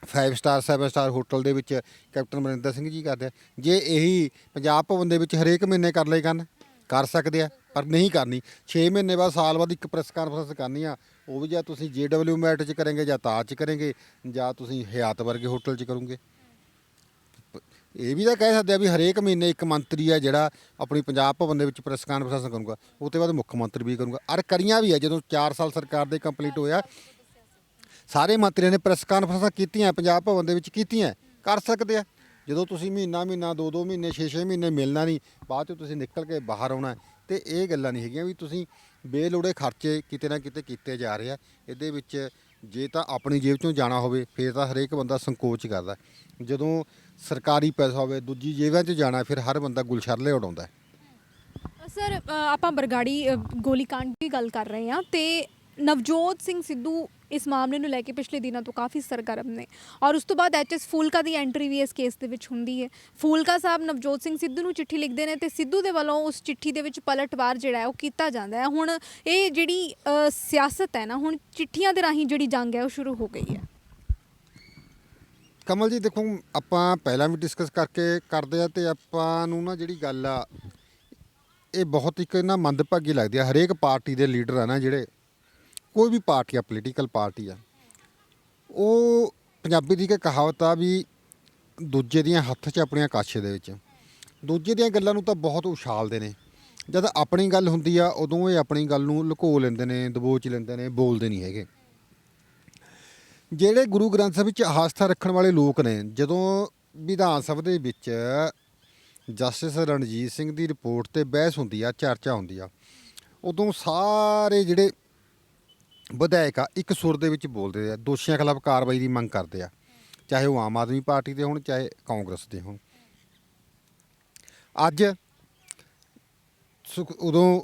5 ਸਟਾਰ 7 ਸਟਾਰ ਹੋਟਲ ਦੇ ਵਿੱਚ ਕੈਪਟਨ ਅਮਰਿੰਦਰ ਸਿੰਘ ਜੀ ਕਰਦੇ ਆ। ਜੇ ਇਹੀ ਪੰਜਾਬ ਭਵਨ ਦੇ ਵਿੱਚ ਹਰੇਕ ਮਹੀਨੇ ਕਰ ਲਏ ਕਰ ਸਕਦੇ ਆ, ਪਰ ਨਹੀਂ ਕਰਨੀ। 6 ਮਹੀਨੇ ਬਾਅਦ, ਸਾਲ ਬਾਅਦ ਇੱਕ ਪ੍ਰੈਸ ਕਾਨਫਰੰਸ ਕਰਨੀ ਆ, ਉਹ ਵੀ ਜਾਂ ਤੁਸੀਂ JW ਮੈਟ 'ਚ ਕਰੋਗੇ, ਜਾਂ ਤਾਜ 'ਚ ਕਰੋਗੇ, ਜਾਂ ਤੁਸੀਂ ਹਯਾਤ ਵਰਗੇ ਹੋਟਲ 'ਚ ਕਰੋਗੇ। ਇਹ ਵੀ ਤਾਂ ਕਹਿ ਸਕਦੇ ਆ ਵੀ ਹਰੇਕ ਮਹੀਨੇ ਇੱਕ ਮੰਤਰੀ ਆ ਜਿਹੜਾ ਆਪਣੀ ਪੰਜਾਬ ਭਵਨ ਦੇ ਵਿੱਚ ਪ੍ਰੈਸ ਕਾਨਫਰੰਸ ਕਰੂਗਾ, ਉਹ ਤੋਂ ਬਾਅਦ ਮੁੱਖ ਮੰਤਰੀ ਵੀ ਕਰੂਗਾ। ਅਰ ਕਰੀਆਂ ਵੀ ਆ, ਜਦੋਂ 4 ਸਾਲ ਸਰਕਾਰ ਦੇ ਕੰਪਲੀਟ ਹੋਇਆ, ਸਾਰੇ ਮੰਤਰੀਆਂ ਨੇ ਪ੍ਰੈਸ ਕਾਨਫਰੰਸਾਂ ਕੀਤੀਆਂ, ਪੰਜਾਬ ਭਵਨ ਦੇ ਵਿੱਚ ਕੀਤੀਆਂ। ਕਰ ਸਕਦੇ ਆ। ਜਦੋਂ ਤੁਸੀਂ ਮਹੀਨਾ 2-2 ਮਹੀਨੇ 6-6 ਮਹੀਨੇ ਮਿਲਣਾ ਨਹੀਂ, ਬਾਅਦ 'ਚ ਤੁਸੀਂ ਨਿਕਲ ਕੇ ਬਾਹਰ ਆਉਣਾ। ਤੇ ਇਹ ਗੱਲਾਂ ਨਹੀਂ ਹੈਗੀਆਂ ਵੀ ਤੁਸੀਂ ਬੇਲੋੜੇ ਖਰਚੇ ਕਿਤੇ ਨਾ ਕਿਤੇ ਕੀਤੇ ਜਾ ਰਹੇ ਆ। ਇਹਦੇ ਵਿੱਚ ਜੇ ਤਾਂ ਆਪਣੀ ਜੇਬ ਚੋਂ ਜਾਣਾ ਹੋਵੇ ਫਿਰ ਤਾਂ ਹਰੇਕ ਬੰਦਾ ਸੰਕੋਚ ਕਰਦਾ, ਜਦੋਂ ਸਰਕਾਰੀ ਪੈਸਾ ਹੋਵੇ ਦੂਜੀ ਜੇਬਾਂ 'ਚ ਜਾਣਾ ਫਿਰ ਹਰ ਬੰਦਾ ਗੁਲਛਰਲੇ ਉਡਾਉਂਦਾ। ਸਰ ਆਪਾਂ ਬਰਗਾੜੀ ਗੋਲੀकांड ਦੀ ਗੱਲ ਕਰ ਰਹੇ ਹਾਂ ਤੇ ਨਵਜੋਤ ਸਿੰਘ ਸਿੱਧੂ ਇਸ ਮਾਮਲੇ ਨੂੰ ਲੈ ਕੇ ਪਿਛਲੇ ਦਿਨਾਂ ਤੋਂ ਕਾਫੀ ਸਰਗਰਮ ਨੇ ਔਰ ਉਸ ਤੋਂ ਬਾਅਦ ਐਚਐਸ ਫੂਲਕਾ ਦੀ ਐਂਟਰੀ ਵੀ ਇਸ ਕੇਸ ਦੇ ਵਿੱਚ ਹੁੰਦੀ ਹੈ। ਫੂਲਕਾ ਸਾਹਿਬ ਨਵਜੋਤ ਸਿੰਘ ਸਿੱਧੂ ਨੂੰ ਚਿੱਠੀ ਲਿਖਦੇ ਨੇ ਤੇ ਸਿੱਧੂ ਦੇ ਵੱਲੋਂ ਉਸ ਚਿੱਠੀ ਦੇ ਵਿੱਚ ਪਲਟਵਾਰ ਜਿਹੜਾ ਹੈ ਉਹ ਕੀਤਾ ਜਾਂਦਾ ਹੈ। ਹੁਣ ਇਹ ਜਿਹੜੀ ਸਿਆਸਤ ਹੈ ਨਾ, ਹੁਣ ਚਿੱਠੀਆਂ ਦੇ ਰਾਹੀਂ ਜਿਹੜੀ ਜੰਗ ਹੈ ਉਹ ਸ਼ੁਰੂ ਹੋ ਗਈ ਹੈ। ਕਮਲ ਜੀ ਦੇਖੋ, ਆਪਾਂ ਪਹਿਲਾਂ ਵੀ ਡਿਸਕਸ ਕਰਦੇ ਆ ਤੇ ਆਪਾਂ ਨੂੰ ਨਾ ਜਿਹੜੀ ਗੱਲ ਆ ਇਹ ਬਹੁਤ ਇੱਕ ਨਾ ਮੰਦਭਾਗੀ ਲੱਗਦੀ ਆ। ਹਰੇਕ ਪਾਰਟੀ ਦੇ ਲੀਡਰ ਆ ਨਾ ਜਿਹੜੇ, ਕੋਈ ਵੀ ਪਾਰਟੀ ਆ, ਪੋਲੀਟੀਕਲ ਪਾਰਟੀ ਆ, ਉਹ ਪੰਜਾਬੀ ਦੀ ਇੱਕ ਕਹਾਵਤ ਆ ਵੀ ਦੂਜੇ ਦੀਆਂ ਹੱਥ 'ਚ ਆਪਣੀਆਂ ਕਾਛੇ ਦੇ ਵਿੱਚ, ਦੂਜੇ ਦੀਆਂ ਗੱਲਾਂ ਨੂੰ ਤਾਂ ਬਹੁਤ ਉਛਾਲਦੇ ਨੇ। ਜਦ ਆਪਣੀ ਗੱਲ ਹੁੰਦੀ ਆ ਉਦੋਂ ਇਹ ਆਪਣੀ ਗੱਲ ਨੂੰ ਲੁਕੋ ਲੈਂਦੇ ਨੇ, ਦਬੋਚ ਲੈਂਦੇ ਨੇ, ਬੋਲਦੇ ਨਹੀਂ ਹੈਗੇ। ਜਿਹੜੇ ਗੁਰੂ ਗ੍ਰੰਥ ਸਾਹਿਬ ਵਿੱਚ ਆਸਥਾ ਰੱਖਣ ਵਾਲੇ ਲੋਕ ਨੇ, ਜਦੋਂ ਵਿਧਾਨ ਸਭਾ ਦੇ ਵਿੱਚ ਜਸਟਿਸ ਰਣਜੀਤ ਸਿੰਘ ਦੀ ਰਿਪੋਰਟ ਤੇ ਬਹਿਸ ਹੁੰਦੀ ਆ, ਚਰਚਾ ਹੁੰਦੀ ਆ, ਉਦੋਂ ਸਾਰੇ ਜਿਹੜੇ ਵਿਧਾਇਕ ਆ ਇੱਕ ਸੁਰ ਦੇ ਵਿੱਚ ਬੋਲਦੇ ਆ, ਦੋਸ਼ੀਆਂ ਖਿਲਾਫ ਕਾਰਵਾਈ ਦੀ ਮੰਗ ਕਰਦੇ ਆ, ਚਾਹੇ ਉਹ ਆਮ ਆਦਮੀ ਪਾਰਟੀ ਦੇ ਹੋਣ ਚਾਹੇ ਕਾਂਗਰਸ ਦੇ ਹੋਣ। ਅੱਜ ਉਦੋਂ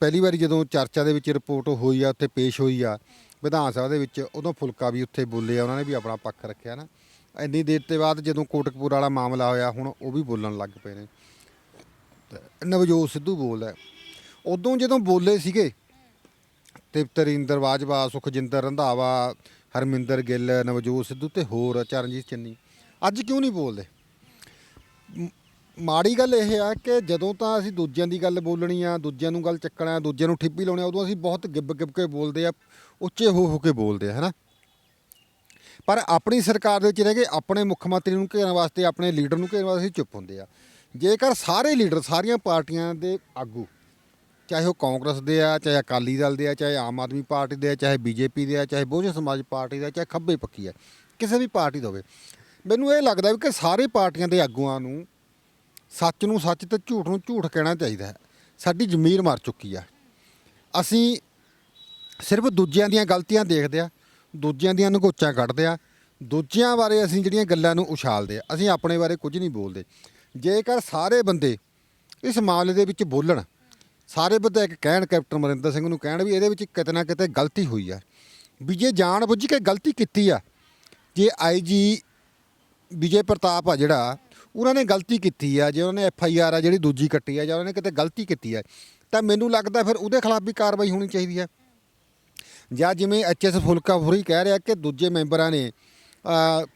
ਪਹਿਲੀ ਵਾਰੀ ਜਦੋਂ ਚਰਚਾ ਦੇ ਵਿੱਚ ਰਿਪੋਰਟ ਹੋਈ ਆ, ਉੱਥੇ ਪੇਸ਼ ਹੋਈ ਆ ਵਿਧਾਨ ਸਭਾ ਦੇ ਵਿੱਚ, ਉਦੋਂ ਫੁਲਕਾ ਵੀ ਉੱਥੇ ਬੋਲੇ ਆ, ਉਹਨਾਂ ਨੇ ਵੀ ਆਪਣਾ ਪੱਖ ਰੱਖਿਆ ਨਾ। ਇੰਨੀ ਦੇਰ ਤੋਂ ਬਾਅਦ ਜਦੋਂ ਕੋਟਕਪੂਰ ਵਾਲਾ ਮਾਮਲਾ ਹੋਇਆ, ਹੁਣ ਉਹ ਵੀ ਬੋਲਣ ਲੱਗ ਪਏ ਨੇ। ਨਵਜੋਤ ਸਿੱਧੂ ਬੋਲਦਾ, ਉਦੋਂ ਜਦੋਂ ਬੋਲੇ ਸੀਗੇ ਤੇ ਤਰਿੰਦਰ ਬਾਜਵਾ, ਸੁਖਜਿੰਦਰ ਰੰਧਾਵਾ, ਹਰਮਿੰਦਰ ਗਿੱਲ, ਨਵਜੋਤ ਸਿੱਧੂ ਤੇ ਹੋਰ ਚਰਨਜੀਤ ਚੰਨੀ, ਅੱਜ ਕਿਉਂ ਨਹੀਂ ਬੋਲਦੇ? ਮਾੜੀ ਗੱਲ ਇਹ ਆ ਕਿ ਜਦੋਂ ਤਾਂ ਅਸੀਂ ਦੂਜਿਆਂ ਦੀ ਗੱਲ ਬੋਲਣੀ ਆ, ਦੂਜਿਆਂ ਨੂੰ ਗੱਲ ਚੱਕਣਾ, ਦੂਜਿਆਂ ਨੂੰ ਠਿੱਪੀ ਲਾਉਣੀ, ਉਦੋਂ ਅਸੀਂ ਬਹੁਤ ਗਿੱਬ ਕੇ ਬੋਲਦੇ ਆ, ਉੱਚੇ ਹੋ ਕੇ ਬੋਲਦੇ ਆ, ਹੈ ਨਾ। ਪਰ ਆਪਣੀ ਸਰਕਾਰ ਦੇ ਵਿੱਚ ਰਹਿ ਕੇ ਆਪਣੇ ਮੁੱਖ ਮੰਤਰੀ ਨੂੰ ਘੇਰਨ ਵਾਸਤੇ, ਆਪਣੇ ਲੀਡਰ ਨੂੰ ਘੇਰਨ ਵਾਸਤੇ ਚੁੱਪ ਹੁੰਦੇ ਆ। ਜੇਕਰ ਸਾਰੇ ਲੀਡਰ, ਸਾਰੀਆਂ ਪਾਰਟੀਆਂ ਦੇ ਆਗੂ, ਚਾਹੇ ਉਹ ਕਾਂਗਰਸ ਦੇ ਆ, ਚਾਹੇ ਅਕਾਲੀ ਦਲ ਦੇ ਆ, ਚਾਹੇ ਆਮ ਆਦਮੀ ਪਾਰਟੀ ਦੇ ਆ, ਚਾਹੇ ਬੀਜੇਪੀ ਦੇ ਆ, ਚਾਹੇ ਬਹੁਜਨ ਸਮਾਜ ਪਾਰਟੀ ਦਾ, ਚਾਹੇ ਖੱਬੇ ਪੱਖੀ ਆ, ਕਿਸੇ ਵੀ ਪਾਰਟੀ ਦਾ ਹੋਵੇ, ਮੈਨੂੰ ਇਹ ਲੱਗਦਾ ਵੀ ਕਿ ਸਾਰੇ ਪਾਰਟੀਆਂ ਦੇ ਆਗੂਆਂ ਨੂੰ ਸੱਚ ਨੂੰ ਸੱਚ ਤੇ ਝੂਠ ਨੂੰ ਝੂਠ ਕਹਿਣਾ ਚਾਹੀਦਾ ਹੈ। ਸਾਡੀ ਜ਼ਮੀਰ ਮਰ ਚੁੱਕੀ ਆ। ਅਸੀਂ ਸਿਰਫ ਦੂਜਿਆਂ ਦੀਆਂ ਗਲਤੀਆਂ ਦੇਖਦੇ ਆ, ਦੂਜਿਆਂ ਦੀਆਂ ਨਗੋਚਾਂ ਕੱਢਦੇ ਆ, ਦੂਜਿਆਂ ਬਾਰੇ ਅਸੀਂ ਜਿਹੜੀਆਂ ਗੱਲਾਂ ਨੂੰ ਉਛਾਲਦੇ ਆ, ਅਸੀਂ ਆਪਣੇ ਬਾਰੇ ਕੁਝ ਨਹੀਂ ਬੋਲਦੇ। ਜੇਕਰ ਸਾਰੇ ਬੰਦੇ ਇਸ ਮਾਮਲੇ ਦੇ ਵਿੱਚ ਬੋਲਣ, ਸਾਰੇ ਵਿਧਾਇਕ ਕਹਿਣ, ਕੈਪਟਨ ਅਮਰਿੰਦਰ ਸਿੰਘ ਨੂੰ ਕਹਿਣ ਵੀ ਇਹਦੇ ਵਿੱਚ ਕਿਤੇ ਨਾ ਕਿਤੇ ਗਲਤੀ ਹੋਈ ਆ, ਵੀ ਜੇ ਜਾਣ ਬੁੱਝ ਕੇ ਗਲਤੀ ਕੀਤੀ ਆ, ਜੇ ਆਈਜੀ ਵਿਜੇ ਪ੍ਰਤਾਪ ਆ ਜਿਹੜਾ, ਉਹਨਾਂ ਨੇ ਗਲਤੀ ਕੀਤੀ ਆ, ਜੇ ਉਹਨਾਂ ਨੇ FIR ਆ ਜਿਹੜੀ ਦੂਜੀ ਕੱਟੀ ਆ, ਜਾਂ ਉਹਨਾਂ ਨੇ ਕਿਤੇ ਗਲਤੀ ਕੀਤੀ ਆ, ਤਾਂ ਮੈਨੂੰ ਲੱਗਦਾ ਫਿਰ ਉਹਦੇ ਖਿਲਾਫ ਵੀ ਕਾਰਵਾਈ ਹੋਣੀ ਚਾਹੀਦੀ ਹੈ। ਜਾਂ ਜਿਵੇਂ HS ਫੁਲਕਾ ਫੁਰੀ ਕਹਿ ਰਿਹਾ ਕਿ ਦੂਜੇ ਮੈਂਬਰਾਂ ਨੇ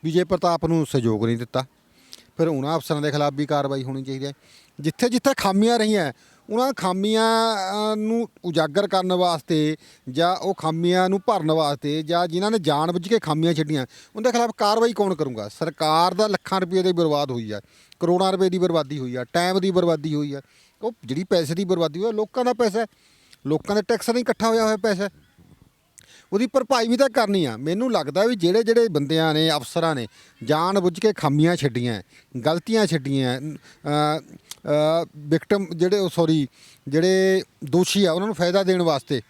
ਵਿਜੇ ਪ੍ਰਤਾਪ ਨੂੰ ਸਹਿਯੋਗ ਨਹੀਂ ਦਿੱਤਾ, ਫਿਰ ਉਹਨਾਂ ਅਫਸਰਾਂ ਦੇ ਖਿਲਾਫ ਵੀ ਕਾਰਵਾਈ ਹੋਣੀ ਚਾਹੀਦੀ ਹੈ। ਜਿੱਥੇ ਜਿੱਥੇ ਖਾਮੀਆਂ ਰਹੀਆਂ, ਉਹਨਾਂ ਖਾਮੀਆਂ ਨੂੰ ਉਜਾਗਰ ਕਰਨ ਵਾਸਤੇ ਜਾਂ ਉਹ ਖਾਮੀਆਂ ਨੂੰ ਭਰਨ ਵਾਸਤੇ, ਜਾਂ ਜਿਨ੍ਹਾਂ ਨੇ ਜਾਣ ਬੁੱਝ ਕੇ ਖਾਮੀਆਂ ਛੱਡੀਆਂ, ਉਹਦੇ ਖਿਲਾਫ ਕਾਰਵਾਈ ਕੌਣ ਕਰੂਗਾ? ਸਰਕਾਰ ਦਾ ਲੱਖਾਂ ਰੁਪਏ ਦੀ ਬਰਬਾਦ ਹੋਈ ਆ, ਕਰੋੜਾਂ ਰੁਪਏ ਦੀ ਬਰਬਾਦੀ ਹੋਈ ਆ, ਟਾਈਮ ਦੀ ਬਰਬਾਦੀ ਹੋਈ ਆ। ਉਹ ਜਿਹੜੀ ਪੈਸੇ ਦੀ ਬਰਬਾਦੀ ਹੋਈ, ਲੋਕਾਂ ਦਾ ਪੈਸਾ, ਲੋਕਾਂ ਦੇ ਟੈਕਸ ਨਹੀਂ ਇਕੱਠਾ ਹੋਇਆ ਪੈਸਾ, ਉਹਦੀ ਭਰਪਾਈ ਵੀ ਤਾਂ ਕਰਨੀ ਆ। ਮੈਨੂੰ ਲੱਗਦਾ ਵੀ ਜਿਹੜੇ ਬੰਦਿਆਂ ਨੇ, ਅਫਸਰਾਂ ਨੇ ਜਾਣ ਬੁੱਝ ਕੇ ਖਾਮੀਆਂ ਛੱਡੀਆਂ, ਗਲਤੀਆਂ ਛੱਡੀਆਂ, ਵਿਕਟਮ ਜਿਹੜੇ ਦੋਸ਼ੀ ਆ ਉਹਨਾਂ ਨੂੰ ਫਾਇਦਾ ਦੇਣ ਵਾਸਤੇ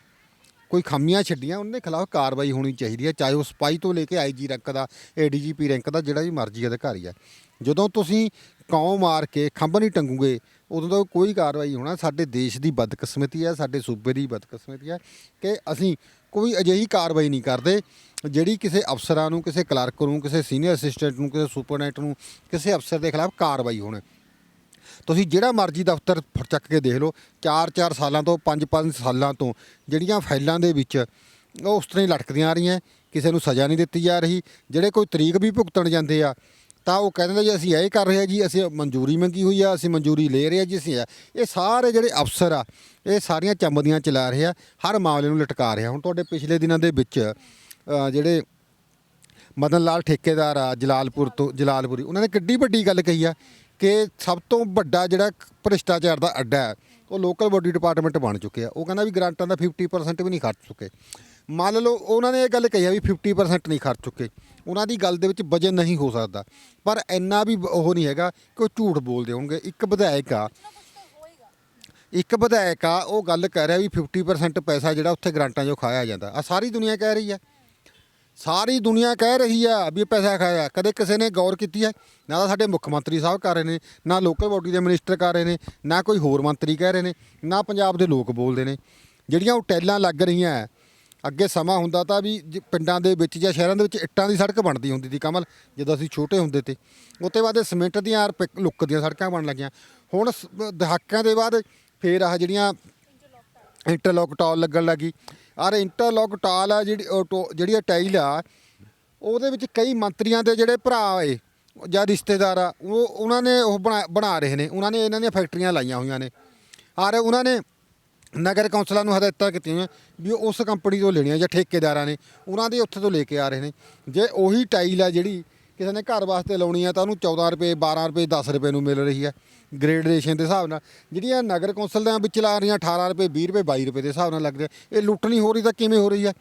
ਕੋਈ ਖਾਮੀਆਂ ਛੱਡੀਆਂ, ਉਹਨਾਂ ਦੇ ਖਿਲਾਫ ਕਾਰਵਾਈ ਹੋਣੀ ਚਾਹੀਦੀ ਹੈ, ਚਾਹੇ ਉਹ ਸਿਪਾਹੀ ਤੋਂ ਲੈ ਕੇ IG ਰੈਂਕ ਦਾ, ADGP ਰੈਂਕ ਦਾ, ਜਿਹੜਾ ਵੀ ਮਰਜ਼ੀ ਅਧਿਕਾਰੀ ਆ। ਜਦੋਂ ਤੁਸੀਂ ਕੌਮ ਮਾਰ ਕੇ ਖੰਭ ਨਹੀਂ ਟੰਗੂਗੇ, ਉਦੋਂ ਤੱਕ ਕੋਈ ਕਾਰਵਾਈ ਹੋਣਾ। ਸਾਡੇ ਦੇਸ਼ ਦੀ ਬਦਕਿਸਮਤੀ ਹੈ, ਸਾਡੇ ਸੂਬੇ ਦੀ ਬਦਕਿਸਮਤੀ ਹੈ ਕਿ ਅਸੀਂ ਕੋਈ ਅਜਿਹੀ ਕਾਰਵਾਈ ਨਹੀਂ ਕਰਦੇ ਜਿਹੜੀ ਕਿਸੇ ਅਫਸਰਾਂ ਨੂੰ, ਕਿਸੇ ਕਲਰਕ ਨੂੰ, ਕਿਸੇ ਸੀਨੀਅਰ ਅਸਿਸਟੈਂਟ ਨੂੰ, ਕਿਸੇ ਸੁਪਰਡੈਂਟ ਨੂੰ, ਕਿਸੇ ਅਫਸਰ ਦੇ ਖਿਲਾਫ ਕਾਰਵਾਈ ਹੋਣੀ। ਤੁਸੀਂ ਜਿਹੜਾ ਮਰਜ਼ੀ ਦਫ਼ਤਰ ਚੱਕ ਕੇ ਦੇਖ ਲਓ, 4-4 ਸਾਲਾਂ ਤੋਂ, 5-5 ਸਾਲਾਂ ਤੋਂ ਜਿਹੜੀਆਂ ਫਾਈਲਾਂ ਦੇ ਵਿੱਚ ਉਹ ਉਸ ਤਰ੍ਹਾਂ ਹੀ ਲਟਕਦੀਆਂ ਆ ਰਹੀਆਂ, ਕਿਸੇ ਨੂੰ ਸਜ਼ਾ ਨਹੀਂ ਦਿੱਤੀ ਜਾ ਰਹੀ। ਜਿਹੜੇ ਕੋਈ ਤਰੀਕ ਵੀ ਭੁਗਤਣ ਜਾਂਦੇ ਆ ਤਾਂ ਉਹ ਕਹਿੰਦੇ ਜੀ ਅਸੀਂ ਇਹ ਕਰ ਰਹੇ ਹਾਂ ਜੀ, ਅਸੀਂ ਮਨਜ਼ੂਰੀ ਮੰਗੀ ਹੋਈ ਆ, ਅਸੀਂ ਮਨਜ਼ੂਰੀ ਲੈ ਰਹੇ ਹਾਂ ਜੀ, ਅਸੀਂ ਇਹ ਸਾਰੇ ਜਿਹੜੇ ਅਫਸਰ ਆ ਇਹ ਸਾਰੀਆਂ ਚੰਬਦੀਆਂ ਚਲਾ ਰਹੇ ਆ, ਹਰ ਮਾਮਲੇ ਨੂੰ ਲਟਕਾ ਰਿਹਾ। ਹੁਣ ਤੁਹਾਡੇ ਪਿਛਲੇ ਦਿਨਾਂ ਦੇ ਵਿੱਚ ਜਿਹੜੇ ਮਦਨ ਲਾਲ ਠੇਕੇਦਾਰ ਆ ਜਲਾਲਪੁਰੀ, ਉਹਨਾਂ ਨੇ ਕਿੱਡੀ ਵੱਡੀ ਗੱਲ ਕਹੀ ਆ ਕਿ ਸਭ ਤੋਂ ਵੱਡਾ ਜਿਹੜਾ ਭ੍ਰਿਸ਼ਟਾਚਾਰ ਦਾ ਅੱਡਾ ਹੈ ਉਹ ਲੋਕਲ ਬੋਡੀ ਡਿਪਾਰਟਮੈਂਟ ਬਣ ਚੁੱਕੇ ਆ। ਉਹ ਕਹਿੰਦਾ ਵੀ ਗ੍ਰਾਂਟਾਂ ਦਾ 50% ਵੀ ਨਹੀਂ ਖਰਚ ਚੁੱਕੇ। ਮੰਨ ਲਓ ਉਹਨਾਂ ਨੇ ਇਹ ਗੱਲ ਕਹੀ ਆ ਵੀ 50% ਨਹੀਂ ਖਰਚ ਚੁੱਕੇ, ਉਹਨਾਂ ਦੀ ਗੱਲ ਦੇ ਵਿੱਚ ਵਜਨ ਨਹੀਂ ਹੋ ਸਕਦਾ, ਪਰ ਇੰਨਾ ਵੀ ਉਹ ਨਹੀਂ ਹੈਗਾ ਕਿ ਉਹ ਝੂਠ ਬੋਲਦੇ ਹੋਣਗੇ। ਇੱਕ ਵਿਧਾਇਕ ਆ, ਇੱਕ ਵਿਧਾਇਕ ਆ ਉਹ ਗੱਲ ਕਹਿ ਰਿਹਾ ਵੀ 50% ਪੈਸਾ ਜਿਹੜਾ ਉੱਥੇ ਗ੍ਰਾਂਟਾਂ 'ਚੋਂ ਖਾਇਆ ਜਾਂਦਾ ਆ। ਸਾਰੀ ਦੁਨੀਆ ਕਹਿ ਰਹੀ ਆ, ਸਾਰੀ ਦੁਨੀਆ ਕਹਿ ਰਹੀ ਆ ਵੀ ਇਹ ਪੈਸਾ ਖਾਇਆ। ਕਦੇ ਕਿਸੇ ਨੇ ਗੌਰ ਕੀਤੀ ਹੈ? ਨਾ ਤਾਂ ਸਾਡੇ ਮੁੱਖ ਮੰਤਰੀ ਸਾਹਿਬ ਕਰ ਰਹੇ ਨੇ, ਨਾ ਲੋਕਲ ਬਾਡੀ ਦੇ ਮਿਨਿਸਟਰ ਕਰ ਰਹੇ ਨੇ, ਨਾ ਕੋਈ ਹੋਰ ਮੰਤਰੀ ਕਹਿ ਰਹੇ ਨੇ, ਨਾ ਪੰਜਾਬ ਦੇ ਲੋਕ ਬੋਲਦੇ ਨੇ। ਜਿਹੜੀਆਂ ਉਹ ਟੈਲਾਂ ਲੱਗ ਰਹੀਆਂ ਹੈ, ਅੱਗੇ ਸਮਾਂ ਹੁੰਦਾ ਤਾਂ ਵੀ ਪਿੰਡਾਂ ਦੇ ਵਿੱਚ ਜਾਂ ਸ਼ਹਿਰਾਂ ਦੇ ਵਿੱਚ ਇੱਟਾਂ ਦੀ ਸੜਕ ਬਣਦੀ ਹੁੰਦੀ ਸੀ ਕਮਲ, ਜਦੋਂ ਅਸੀਂ ਛੋਟੇ ਹੁੰਦੇ ਤੇ। ਉਹ ਤੋਂ ਬਾਅਦ ਇਹ ਸੀਮੈਂਟ ਦੀਆਂ ਲੁੱਕ ਦੀਆਂ ਸੜਕਾਂ ਬਣਨ ਲੱਗੀਆਂ। ਹੁਣ ਦਹਾਕਿਆਂ ਦੇ ਬਾਅਦ ਫੇਰ ਆਹ ਜਿਹੜੀਆਂ ਇੰਟਰਲੋਕ ਟਾਲ ਲੱਗਣ ਲੱਗੀ। ਔਰ ਇੰਟਰਲੋਕ ਟਾਲ ਆ ਜਿਹੜੀ ਟਾਈਲ ਆ, ਉਹਦੇ ਵਿੱਚ ਕਈ ਮੰਤਰੀਆਂ ਦੇ ਜਿਹੜੇ ਭਰਾ ਏ ਜਾਂ ਰਿਸ਼ਤੇਦਾਰ ਆ, ਉਹਨਾਂ ਨੇ ਉਹ ਬਣਾ ਰਹੇ ਨੇ। ਉਹਨਾਂ ਨੇ ਇਹਨਾਂ ਦੀਆਂ ਫੈਕਟਰੀਆਂ ਲਾਈਆਂ ਹੋਈਆਂ ਨੇ, ਔਰ ਉਹਨਾਂ ਨੇ ਨਗਰ ਕੌਂਸਲਾਂ ਨੂੰ ਹਦਾਇਤਾਂ ਕੀਤੀਆਂ ਵੀ ਉਸ ਕੰਪਨੀ ਤੋਂ ਲੈਣੀਆਂ ਜਾਂ ਠੇਕੇਦਾਰਾਂ ਨੇ ਉਹਨਾਂ ਦੇ ਉੱਥੇ ਤੋਂ ਲੈ ਕੇ ਆ ਰਹੇ ਨੇ। ਜੇ ਉਹੀ ਟਾਈਲ ਆ ਜਿਹੜੀ ਕਿਸੇ ਨੇ ਘਰ ਵਾਸਤੇ ਲਾਉਣੀ ਆ ਤਾਂ ਉਹਨੂੰ 14 ਰੁਪਏ 12 ਰੁਪਏ 10 ਰੁਪਏ ਨੂੰ ਮਿਲ ਰਹੀ ਹੈ ਗ੍ਰੇਡੇਸ਼ਨ ਦੇ ਹਿਸਾਬ ਨਾਲ। ਜਿਹੜੀਆਂ ਨਗਰ ਕੌਂਸਲ ਦੇ ਵਿੱਚ ਲਾ ਰਹੀਆਂ 18 ਰੁਪਏ 20 ਰੁਪਏ 22 ਰੁਪਏ ਦੇ ਹਿਸਾਬ ਨਾਲ ਲੱਗਦੇ। ਇਹ ਲੁੱਟ ਨਹੀਂ ਹੋ ਰਹੀ ਤਾਂ ਕਿਵੇਂ ਹੋ ਰਹੀ ਹੈ?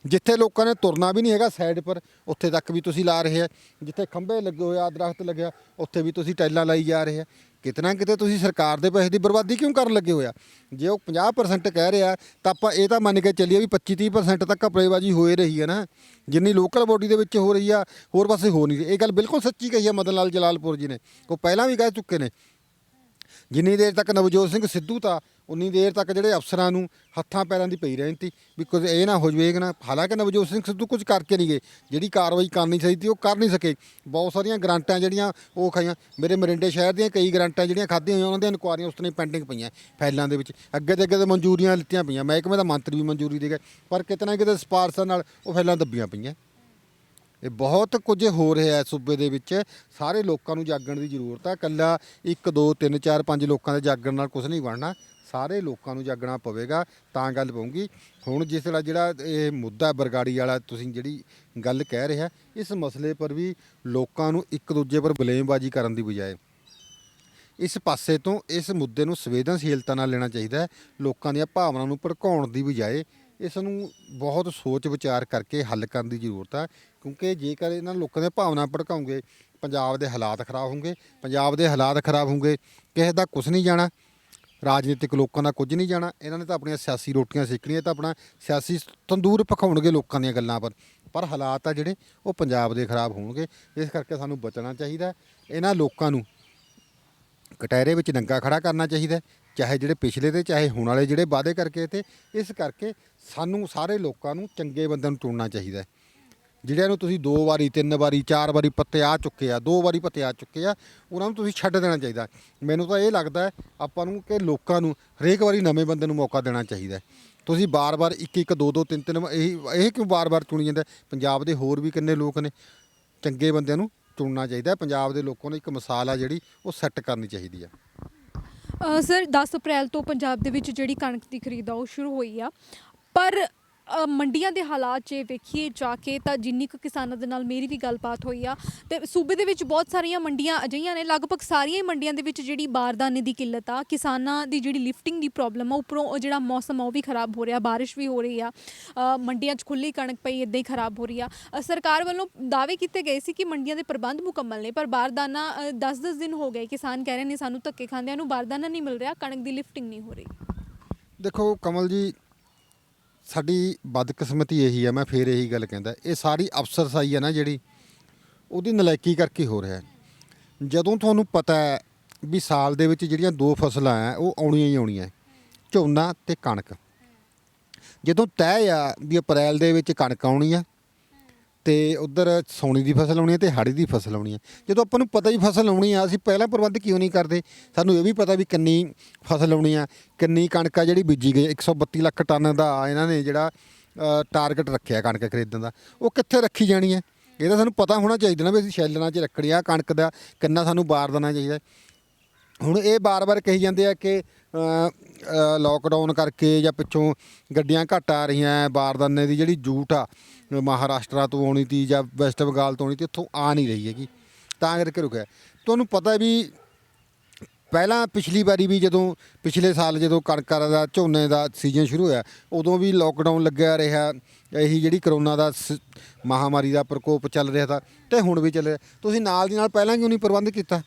ਜਿੱਥੇ ਲੋਕਾਂ ਨੇ ਤੁਰਨਾ ਵੀ ਨਹੀਂ ਹੈਗਾ ਸਾਈਡ ਪਰ, ਉੱਥੇ ਤੱਕ ਵੀ ਤੁਸੀਂ ਲਾ ਰਹੇ ਆ। ਜਿੱਥੇ ਖੰਭੇ ਲੱਗੇ ਹੋਏ ਆ, ਦਰਖਤ ਲੱਗਿਆ, ਉੱਥੇ ਵੀ ਤੁਸੀਂ ਟਾਈਲਾਂ ਲਾਈ ਜਾ ਰਹੇ ਆ। ਕਿਤੇ ਨਾ ਕਿਤੇ ਤੁਸੀਂ ਸਰਕਾਰ ਦੇ ਪੈਸੇ ਦੀ ਬਰਬਾਦੀ ਕਿਉਂ ਕਰਨ ਲੱਗੇ ਹੋਇਆ? ਜੇ ਉਹ 50% ਕਹਿ ਰਿਹਾ ਤਾਂ ਆਪਾਂ ਇਹ ਤਾਂ ਮੰਨ ਕੇ ਚੱਲੀਏ ਵੀ 25-30% ਤੱਕ ਘਪਲੇਬਾਜ਼ੀ ਹੋਏ ਰਹੀ ਹੈ ਨਾ, ਜਿੰਨੀ ਲੋਕਲ ਬੋਡੀ ਦੇ ਵਿੱਚ ਹੋ ਰਹੀ ਆ, ਹੋਰ ਪਾਸੇ ਹੋ ਨਹੀਂ ਰਹੀ। ਇਹ ਗੱਲ ਬਿਲਕੁਲ ਸੱਚੀ ਕਹੀ ਹੈ ਮਦਨ ਲਾਲ ਜਲਾਲਪੁਰ ਜੀ ਨੇ, ਉਹ ਪਹਿਲਾਂ ਵੀ ਕਹਿ ਚੁੱਕੇ ਨੇ। ਜਿੰਨੀ ਦੇਰ ਤੱਕ ਨਵਜੋਤ ਸਿੰਘ ਸਿੱਧੂ ਤਾਂ ਉਨੀ ਦੇਰ ਤੱਕ ਜਿਹੜੇ ਅਫਸਰਾਂ ਨੂੰ ਹੱਥਾਂ ਪੈਰਾਂ ਦੀ ਪਈ ਰਹਿੰਦੀ ਸੀ ਵੀ ਕੁਝ ਇਹ ਨਾ ਹੋ ਜਾਵੇ ਨਾ। ਹਾਲਾਂਕਿ ਨਵਜੋਤ ਸਿੰਘ ਸਿੱਧੂ ਕੁਝ ਕਰਕੇ ਨਹੀਂ ਗਏ, ਜਿਹੜੀ ਕਾਰਵਾਈ ਕਰਨੀ ਚਾਹੀਦੀ ਉਹ ਕਰ ਨਹੀਂ ਸਕੇ। ਬਹੁਤ ਸਾਰੀਆਂ ਗ੍ਰਾਂਟਾਂ ਜਿਹੜੀਆਂ ਉਹ ਖਾਈਆਂ। ਮੇਰੇ ਮਰਿੰਡੇ ਸ਼ਹਿਰ ਦੀਆਂ ਕਈ ਗ੍ਰਾਂਟਾਂ ਜਿਹੜੀਆਂ ਖਾਧੀਆਂ ਹੋਈਆਂ, ਉਹਨਾਂ ਦੀਆਂ ਇਨਕੁਆਰੀਆਂ ਉਸ ਤਰ੍ਹਾਂ ਪੈਂਡਿੰਗ ਪਈਆਂ ਫਾਈਲਾਂ ਦੇ ਵਿੱਚ। ਅੱਗੇ ਤੇ ਅੱਗੇ ਤਾਂ ਮਨਜ਼ੂਰੀਆਂ ਲਿੱਤੀਆਂ ਪਈਆਂ, ਮਹਿਕਮੇ ਦਾ ਮੰਤਰੀ ਵੀ ਮਨਜ਼ੂਰੀ ਦੇ ਗਏ, ਪਰ ਕਿਤੇ ਨਾ ਕਿਤੇ ਸਿਫਾਰਸ਼ਾਂ ਨਾਲ ਉਹ ਫਾਈਲਾਂ ਦੱਬੀਆਂ ਪਈਆਂ। ਇਹ ਬਹੁਤ ਕੁਝ ਹੋ ਰਿਹਾ ਹੈ ਸੂਬੇ ਦੇ ਵਿੱਚ। ਸਾਰੇ ਲੋਕਾਂ ਨੂੰ ਜਾਗਣ ਦੀ ਜ਼ਰੂਰਤ ਹੈ। ਇਕੱਲਾ 1 2 3 4 5 ਲੋਕਾਂ ਦੇ ਜਾਗਣ ਨਾਲ ਕੁਝ ਨਹੀਂ ਬਣਨਾ। ਸਾਰੇ ਲੋਕਾਂ ਨੂੰ ਜਾਗਣਾ ਪਵੇਗਾ ਤਾਂ ਗੱਲ ਪਊਗੀ। ਹੁਣ ਜਿਸ ਤਰ੍ਹਾਂ ਜਿਹੜਾ ਇਹ ਮੁੱਦਾ ਬਰਗਾੜੀ ਵਾਲਾ ਤੁਸੀਂ ਜਿਹੜੀ ਗੱਲ ਕਹਿ ਰਿਹਾ, ਇਸ ਮਸਲੇ ਪਰ ਵੀ ਲੋਕਾਂ ਨੂੰ ਇੱਕ ਦੂਜੇ ਪਰ ਬਲੇਮਬਾਜ਼ੀ ਕਰਨ ਦੀ ਬਜਾਏ ਇਸ ਪਾਸੇ ਤੋਂ ਇਸ ਮੁੱਦੇ ਨੂੰ ਸੰਵੇਦਨਸ਼ੀਲਤਾ ਨਾਲ ਲੈਣਾ ਚਾਹੀਦਾ ਹੈ। ਲੋਕਾਂ ਦੀਆਂ ਭਾਵਨਾਵਾਂ ਨੂੰ ਭੜਕਾਉਣ ਦੀ ਬਜਾਏ ਇਸ ਨੂੰ ਬਹੁਤ ਸੋਚ ਵਿਚਾਰ ਕਰਕੇ ਹੱਲ ਕਰਨ ਦੀ ਜ਼ਰੂਰਤ ਹੈ। ਕਿਉਂਕਿ ਜੇਕਰ ਇਹਨਾਂ ਲੋਕਾਂ ਦੀਆਂ ਭਾਵਨਾ ਭੜਕਾਉਂਗੇ, ਪੰਜਾਬ ਦੇ ਹਾਲਾਤ ਖਰਾਬ ਹੋਣਗੇ। ਪੰਜਾਬ ਦੇ ਹਾਲਾਤ ਖਰਾਬ ਹੋਣਗੇ, ਕਿਸੇ ਦਾ ਕੁਝ ਨਹੀਂ ਜਾਣਾ, ਰਾਜਨੀਤਿਕ ਲੋਕਾਂ ਦਾ ਕੁਝ ਨਹੀਂ ਜਾਣਾ। ਇਹਨਾਂ ਨੇ ਤਾਂ ਆਪਣੀਆਂ ਸਿਆਸੀ ਰੋਟੀਆਂ ਸੇਕਣੀਆਂ, ਤਾਂ ਆਪਣਾ ਸਿਆਸੀ ਤੰਦੂਰ ਪਕਾਉਣਗੇ ਲੋਕਾਂ ਦੀਆਂ ਗੱਲਾਂ ਪਰ ਹਾਲਾਤ ਆ ਜਿਹੜੇ ਉਹ ਪੰਜਾਬ ਦੇ ਖਰਾਬ ਹੋਣਗੇ। ਇਸ ਕਰਕੇ ਸਾਨੂੰ ਬਚਣਾ ਚਾਹੀਦਾ। ਇਹਨਾਂ ਲੋਕਾਂ ਨੂੰ ਕਟਹਿਰੇ ਵਿੱਚ ਨੰਗਾ ਖੜਾ ਕਰਨਾ ਚਾਹੀਦਾ, ਚਾਹੇ ਜਿਹੜੇ ਪਿਛਲੇ ਤੇ ਚਾਹੇ ਹੁਣ ਵਾਲੇ ਜਿਹੜੇ ਵਾਅਦੇ ਕਰਕੇ। ਤੇ ਇਸ ਕਰਕੇ ਸਾਨੂੰ ਸਾਰੇ ਲੋਕਾਂ ਨੂੰ ਚੰਗੇ ਬੰਦਿਆਂ ਨੂੰ ਚੁਣਨਾ ਚਾਹੀਦਾ। ਜਿਹੜਿਆਂ ਨੂੰ ਤੁਸੀਂ 2 ਵਾਰੀ 3 ਵਾਰੀ 4 ਵਾਰੀ ਪੱਤੇ ਆ ਚੁੱਕੇ ਆ, 2 ਵਾਰੀ ਪੱਤੇ ਆ ਚੁੱਕੇ ਆ, ਉਹਨਾਂ ਨੂੰ ਤੁਸੀਂ ਛੱਡ ਦੇਣਾ ਚਾਹੀਦਾ। ਮੈਨੂੰ ਤਾਂ ਇਹ ਲੱਗਦਾ ਆਪਾਂ ਨੂੰ ਕਿ ਲੋਕਾਂ ਨੂੰ ਹਰੇਕ ਵਾਰੀ ਨਵੇਂ ਬੰਦੇ ਨੂੰ ਮੌਕਾ ਦੇਣਾ ਚਾਹੀਦਾ। ਤੁਸੀਂ ਬਾਰ-ਬਾਰ 1-1 2-2 3-3 ਇਹ ਕਿਉਂ ਬਾਰ-ਬਾਰ ਚੁਣੀ ਜਾਂਦਾ? ਪੰਜਾਬ ਦੇ ਹੋਰ ਵੀ ਕਿੰਨੇ ਲੋਕ ਨੇ, ਚੰਗੇ ਬੰਦਿਆਂ ਨੂੰ ਚੁਣਨਾ ਚਾਹੀਦਾ। ਪੰਜਾਬ ਦੇ ਲੋਕਾਂ ਨੂੰ ਇੱਕ ਮਿਸਾਲ ਆ ਜਿਹੜੀ ਉਹ ਸੈੱਟ ਕਰਨੀ ਚਾਹੀਦੀ ਆ। ਸਰ 10 ਅਪ੍ਰੈਲ ਤੋਂ ਪੰਜਾਬ ਦੇ ਵਿੱਚ ਜਿਹੜੀ ਕਣਕ ਦੀ ਖਰੀਦ ਆ ਉਹ ਸ਼ੁਰੂ ਹੋਈ ਆ, ਪਰ ਮੰਡੀਆਂ ਦੇ ਹਾਲਾਤ ਜੇ ਵੇਖੀਏ ਜਾ ਕੇ ਤਾਂ ਜਿੰਨੀ ਕੁ ਕਿਸਾਨਾਂ ਦੇ ਨਾਲ ਮੇਰੀ ਵੀ ਗੱਲਬਾਤ ਹੋਈ ਆ, ਤੇ ਸੂਬੇ ਦੇ ਵਿੱਚ ਬਹੁਤ ਸਾਰੀਆਂ ਮੰਡੀਆਂ ਅਜਿਹੀਆਂ ਨੇ, ਲਗਭਗ ਸਾਰੀਆਂ ਹੀ ਮੰਡੀਆਂ ਦੇ ਵਿੱਚ ਜਿਹੜੀ ਬਾਰਦਾਨੇ ਦੀ ਕਿੱਲਤ ਆ, ਕਿਸਾਨਾਂ ਦੀ ਜਿਹੜੀ ਲਿਫਟਿੰਗ ਦੀ ਪ੍ਰੋਬਲਮ ਆ, ਉੱਪਰੋਂ ਜਿਹੜਾ ਮੌਸਮ ਆ ਉਹ ਵੀ ਖਰਾਬ ਹੋ ਰਿਹਾ, ਬਾਰਿਸ਼ ਵੀ ਹੋ ਰਹੀ ਆ, ਮੰਡੀਆਂ 'ਚ ਖੁੱਲ੍ਹੀ ਕਣਕ ਪਈ ਇੱਦਾਂ ਹੀ ਖਰਾਬ ਹੋ ਰਹੀ ਆ। ਸਰਕਾਰ ਵੱਲੋਂ ਦਾਅਵੇ ਕੀਤੇ ਗਏ ਸੀ ਕਿ ਮੰਡੀਆਂ ਦੇ ਪ੍ਰਬੰਧ ਮੁਕੰਮਲ ਨੇ, ਪਰ ਬਾਰਦਾਨਾ 10-10 ਦਿਨ ਹੋ ਗਏ ਕਿਸਾਨ ਕਹਿ ਰਹੇ ਨੇ ਸਾਨੂੰ ਧੱਕੇ ਖਾਂਦਿਆਂ ਨੂੰ ਬਾਰਦਾਨਾ ਨਹੀਂ ਮਿਲ ਰਿਹਾ, ਕਣਕ ਦੀ ਲਿਫਟਿੰਗ ਨਹੀਂ ਹੋ ਰਹੀ। ਦੇਖੋ ਕਮਲ ਜੀ, ਸਾਡੀ ਬਦਕਿਸਮਤੀ ਇਹੀ ਹੈ, ਮੈਂ ਫੇਰ ਇਹੀ ਗੱਲ ਕਹਿੰਦਾ, ਇਹ ਸਾਰੀ ਅਫਸਰਸ਼ਾਹੀ ਹੈ ਨਾ ਜਿਹੜੀ, ਉਹਦੀ ਨਲਾਇਕੀ ਕਰਕੇ ਹੋ ਰਿਹਾ। ਜਦੋਂ ਤੁਹਾਨੂੰ ਪਤਾ ਹੈ ਵੀ ਸਾਲ ਦੇ ਵਿੱਚ ਜਿਹੜੀਆਂ 2 ਫਸਲਾਂ ਆ ਉਹ ਆਉਣੀਆਂ ਹੀ ਆਉਣੀਆਂ, ਝੋਨਾ ਤੇ ਕਣਕ। ਜਦੋਂ ਤੈਅ ਆ ਵੀ ਅਪ੍ਰੈਲ ਦੇ ਵਿੱਚ ਕਣਕ ਆਉਣੀ ਆ ਤੇ ਉਧਰ ਸੌਣੀ ਦੀ ਫਸਲ ਆਉਣੀ ਹੈ ਤੇ ਹਾੜੀ ਦੀ ਫਸਲ ਆਉਣੀ ਹੈ। ਜਦੋਂ ਆਪਾਂ ਨੂੰ ਪਤਾ ਹੀ ਫਸਲ ਆਉਣੀ ਆ, ਅਸੀਂ ਪਹਿਲਾਂ ਪ੍ਰਬੰਧ ਕਿਉਂ ਨਹੀਂ ਕਰਦੇ? ਸਾਨੂੰ ਇਹ ਵੀ ਪਤਾ ਵੀ ਕਿੰਨੀ ਫਸਲ ਆਉਣੀ ਆ, ਕਿੰਨੀ ਕਣਕ ਆ ਜਿਹੜੀ ਬੀਜੀ ਗਈ। 132 ਲੱਖ ਟਨ ਦਾ ਇਹਨਾਂ ਨੇ ਜਿਹੜਾ ਟਾਰਗੇਟ ਰੱਖਿਆ ਕਣਕ ਖਰੀਦਣ ਦਾ, ਉਹ ਕਿੱਥੇ ਰੱਖੀ ਜਾਣੀ ਹੈ? ਇਹ ਤਾਂ ਸਾਨੂੰ ਪਤਾ ਹੋਣਾ ਚਾਹੀਦਾ ਨਾ ਵੀ ਅਸੀਂ ਸ਼ੈਲਰਾਂ 'ਚ ਰੱਖਣੀ ਆ ਕਣਕ ਦਾ, ਕਿੰਨਾ ਸਾਨੂੰ ਬਾਰ ਦੇਣਾ ਚਾਹੀਦਾ। ਹੁਣ ਇਹ ਬਾਰ-ਬਾਰ ਕਹੀ ਜਾਂਦੇ ਆ ਕਿ ਲੋਕਡਾਊਨ ਕਰਕੇ ਜਾਂ ਪਿੱਛੋਂ ਗੱਡੀਆਂ ਘੱਟ ਆ ਰਹੀਆਂ, ਬਾਰਦਾਨੇ ਦੀ ਜਿਹੜੀ ਜੂਟ ਆ ਮਹਾਰਾਸ਼ਟਰ ਤੋਂ ਆਉਣੀ ਤੀ ਜਾਂ ਵੈਸਟ ਬੰਗਾਲ ਤੋਂ ਆਉਣੀ ਤੀ, ਇੱਥੋਂ ਆ ਨਹੀਂ ਰਹੀ ਹੈਗੀ, ਤਾਂ ਕਰਕੇ ਰੁਕਿਆ। ਤੁਹਾਨੂੰ ਪਤਾ ਵੀ ਪਹਿਲਾਂ ਪਿਛਲੀ ਵਾਰੀ ਵੀ ਜਦੋਂ ਪਿਛਲੇ ਸਾਲ ਜਦੋਂ ਕਣਕਾਂ ਦਾ ਝੋਨੇ ਦਾ ਸੀਜ਼ਨ ਸ਼ੁਰੂ ਹੋਇਆ, ਉਦੋਂ ਵੀ ਲੋਕਡਾਊਨ ਲੱਗਿਆ ਰਿਹਾ। ਇਹੀ ਜਿਹੜੀ ਕਰੋਨਾ ਦਾ ਮਹਾਮਾਰੀ ਦਾ ਪ੍ਰਕੋਪ ਚੱਲ ਰਿਹਾ ਤਾ, ਅਤੇ ਹੁਣ ਵੀ ਚੱਲ ਰਿਹਾ। ਤੁਸੀਂ ਨਾਲ ਦੀ ਨਾਲ ਪਹਿਲਾਂ ਕਿਉਂ ਨਹੀਂ ਪ੍ਰਬੰਧ ਕੀਤਾ?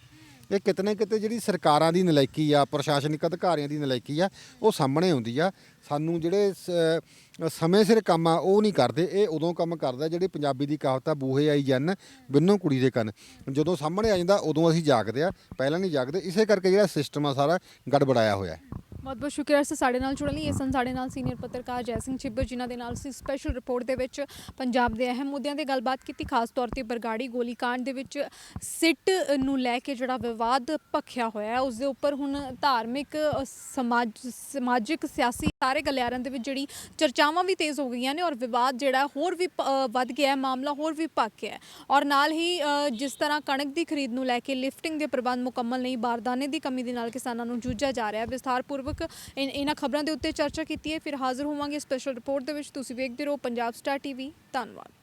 ਇਹ ਕਿਤੇ ਨਾ ਕਿਤੇ ਜਿਹੜੀ ਸਰਕਾਰਾਂ ਦੀ ਨਲਾਇਕੀ ਆ, ਪ੍ਰਸ਼ਾਸਨਿਕ ਅਧਿਕਾਰੀਆਂ ਦੀ ਨਲਾਇਕੀ ਆ, ਉਹ ਸਾਹਮਣੇ ਆਉਂਦੀ ਆ। ਸਾਨੂੰ ਜਿਹੜੇ ਸਮੇਂ ਸਿਰ ਕੰਮ ਆ ਉਹ ਨਹੀਂ ਕਰਦੇ। ਇਹ ਉਦੋਂ ਕੰਮ ਕਰਦਾ ਜਿਹੜੇ ਪੰਜਾਬੀ ਦੀ ਕਹਾਵਤ ਆ, ਬੂਹੇ ਆਈ ਜਨ ਬਿੰਨੋ ਕੁੜੀ ਦੇ ਕੰਨ। ਜਦੋਂ ਸਾਹਮਣੇ ਆ ਜਾਂਦਾ ਉਦੋਂ ਅਸੀਂ ਜਾਗਦੇ ਆ, ਪਹਿਲਾਂ ਨਹੀਂ ਜਾਗਦੇ। ਇਸੇ ਕਰਕੇ ਜਿਹੜਾ ਸਿਸਟਮ ਆ ਸਾਰਾ ਗੜਬੜਾਇਆ ਹੋਇਆ ਹੈ। ਬਹੁਤ ਬਹੁਤ ਸ਼ੁਕਰੀਆ ਸਰ ਸਾਡੇ ਨਾਲ ਜੁੜਨ ਲਈ। ਇਹ ਸਨ ਸਾਡੇ ਨਾਲ ਸੀਨੀਅਰ ਪੱਤਰਕਾਰ ਜੈ ਸਿੰਘ ਛਿੱਬਰ, ਜਿਨ੍ਹਾਂ ਦੇ ਨਾਲ ਅਸੀਂ ਸਪੈਸ਼ਲ ਰਿਪੋਰਟ ਦੇ ਵਿੱਚ ਪੰਜਾਬ ਦੇ ਅਹਿਮ ਮੁੱਦਿਆਂ ਤੇ ਗੱਲਬਾਤ ਕੀਤੀ, ਖਾਸ ਤੌਰ ਤੇ ਬਰਗਾੜੀ ਗੋਲੀकांड ਦੇ ਵਿੱਚ ਸਿੱਟ ਨੂੰ ਲੈ ਕੇ ਜਿਹੜਾ ਵਿਵਾਦ ਭਖਿਆ ਹੋਇਆ ਹੈ, ਉਸ ਦੇ ਉੱਪਰ ਹੁਣ ਧਾਰਮਿਕ ਸਮਾਜਿਕ ਸਿਆਸੀ ਸਾਰੇ ਗਲਿਆਰਿਆਂ ਦੇ ਵਿੱਚ ਜਿਹੜੀ ਚਰਚਾਵਾਂ ਵੀ ਤੇਜ਼ ਹੋ ਗਈਆਂ ਨੇ, ਔਰ ਵਿਵਾਦ ਜਿਹੜਾ ਹੋਰ ਵੀ ਵੱਧ ਗਿਆ ਹੈ, ਮਾਮਲਾ ਹੋਰ ਵੀ ਭਖ ਗਿਆ ਹੈ। ਔਰ ਨਾਲ ਹੀ ਜਿਸ ਤਰ੍ਹਾਂ ਕਣਕ ਦੀ ਖਰੀਦ ਨੂੰ ਲੈ ਕੇ ਲਿਫਟਿੰਗ ਦੇ ਪ੍ਰਬੰਧ ਮੁਕੰਮਲ ਨਹੀਂ, ਬਾਰਦਾਨੇ ਦੀ ਕਮੀ ਦੇ ਨਾਲ ਕਿਸਾਨਾਂ ਨੂੰ ਜੂਝਿਆ ਜਾ ਰਿਹਾ। ਵਿਸਥਾਰਪੂਰਵਕ ਇਹਨਾਂ ਖਬਰਾਂ ਦੇ ਉੱਤੇ ਚਰਚਾ ਕੀਤੀ ਹੈ। ਫਿਰ ਹਾਜ਼ਰ ਹੋਵਾਂਗੇ ਸਪੈਸ਼ਲ ਰਿਪੋਰਟ ਦੇ ਵਿੱਚ। ਤੁਸੀਂ ਵੇਖਦੇ ਰਹੋ ਪੰਜਾਬ ਸਟਾਰ ਟੀਵੀ। ਧੰਨਵਾਦ।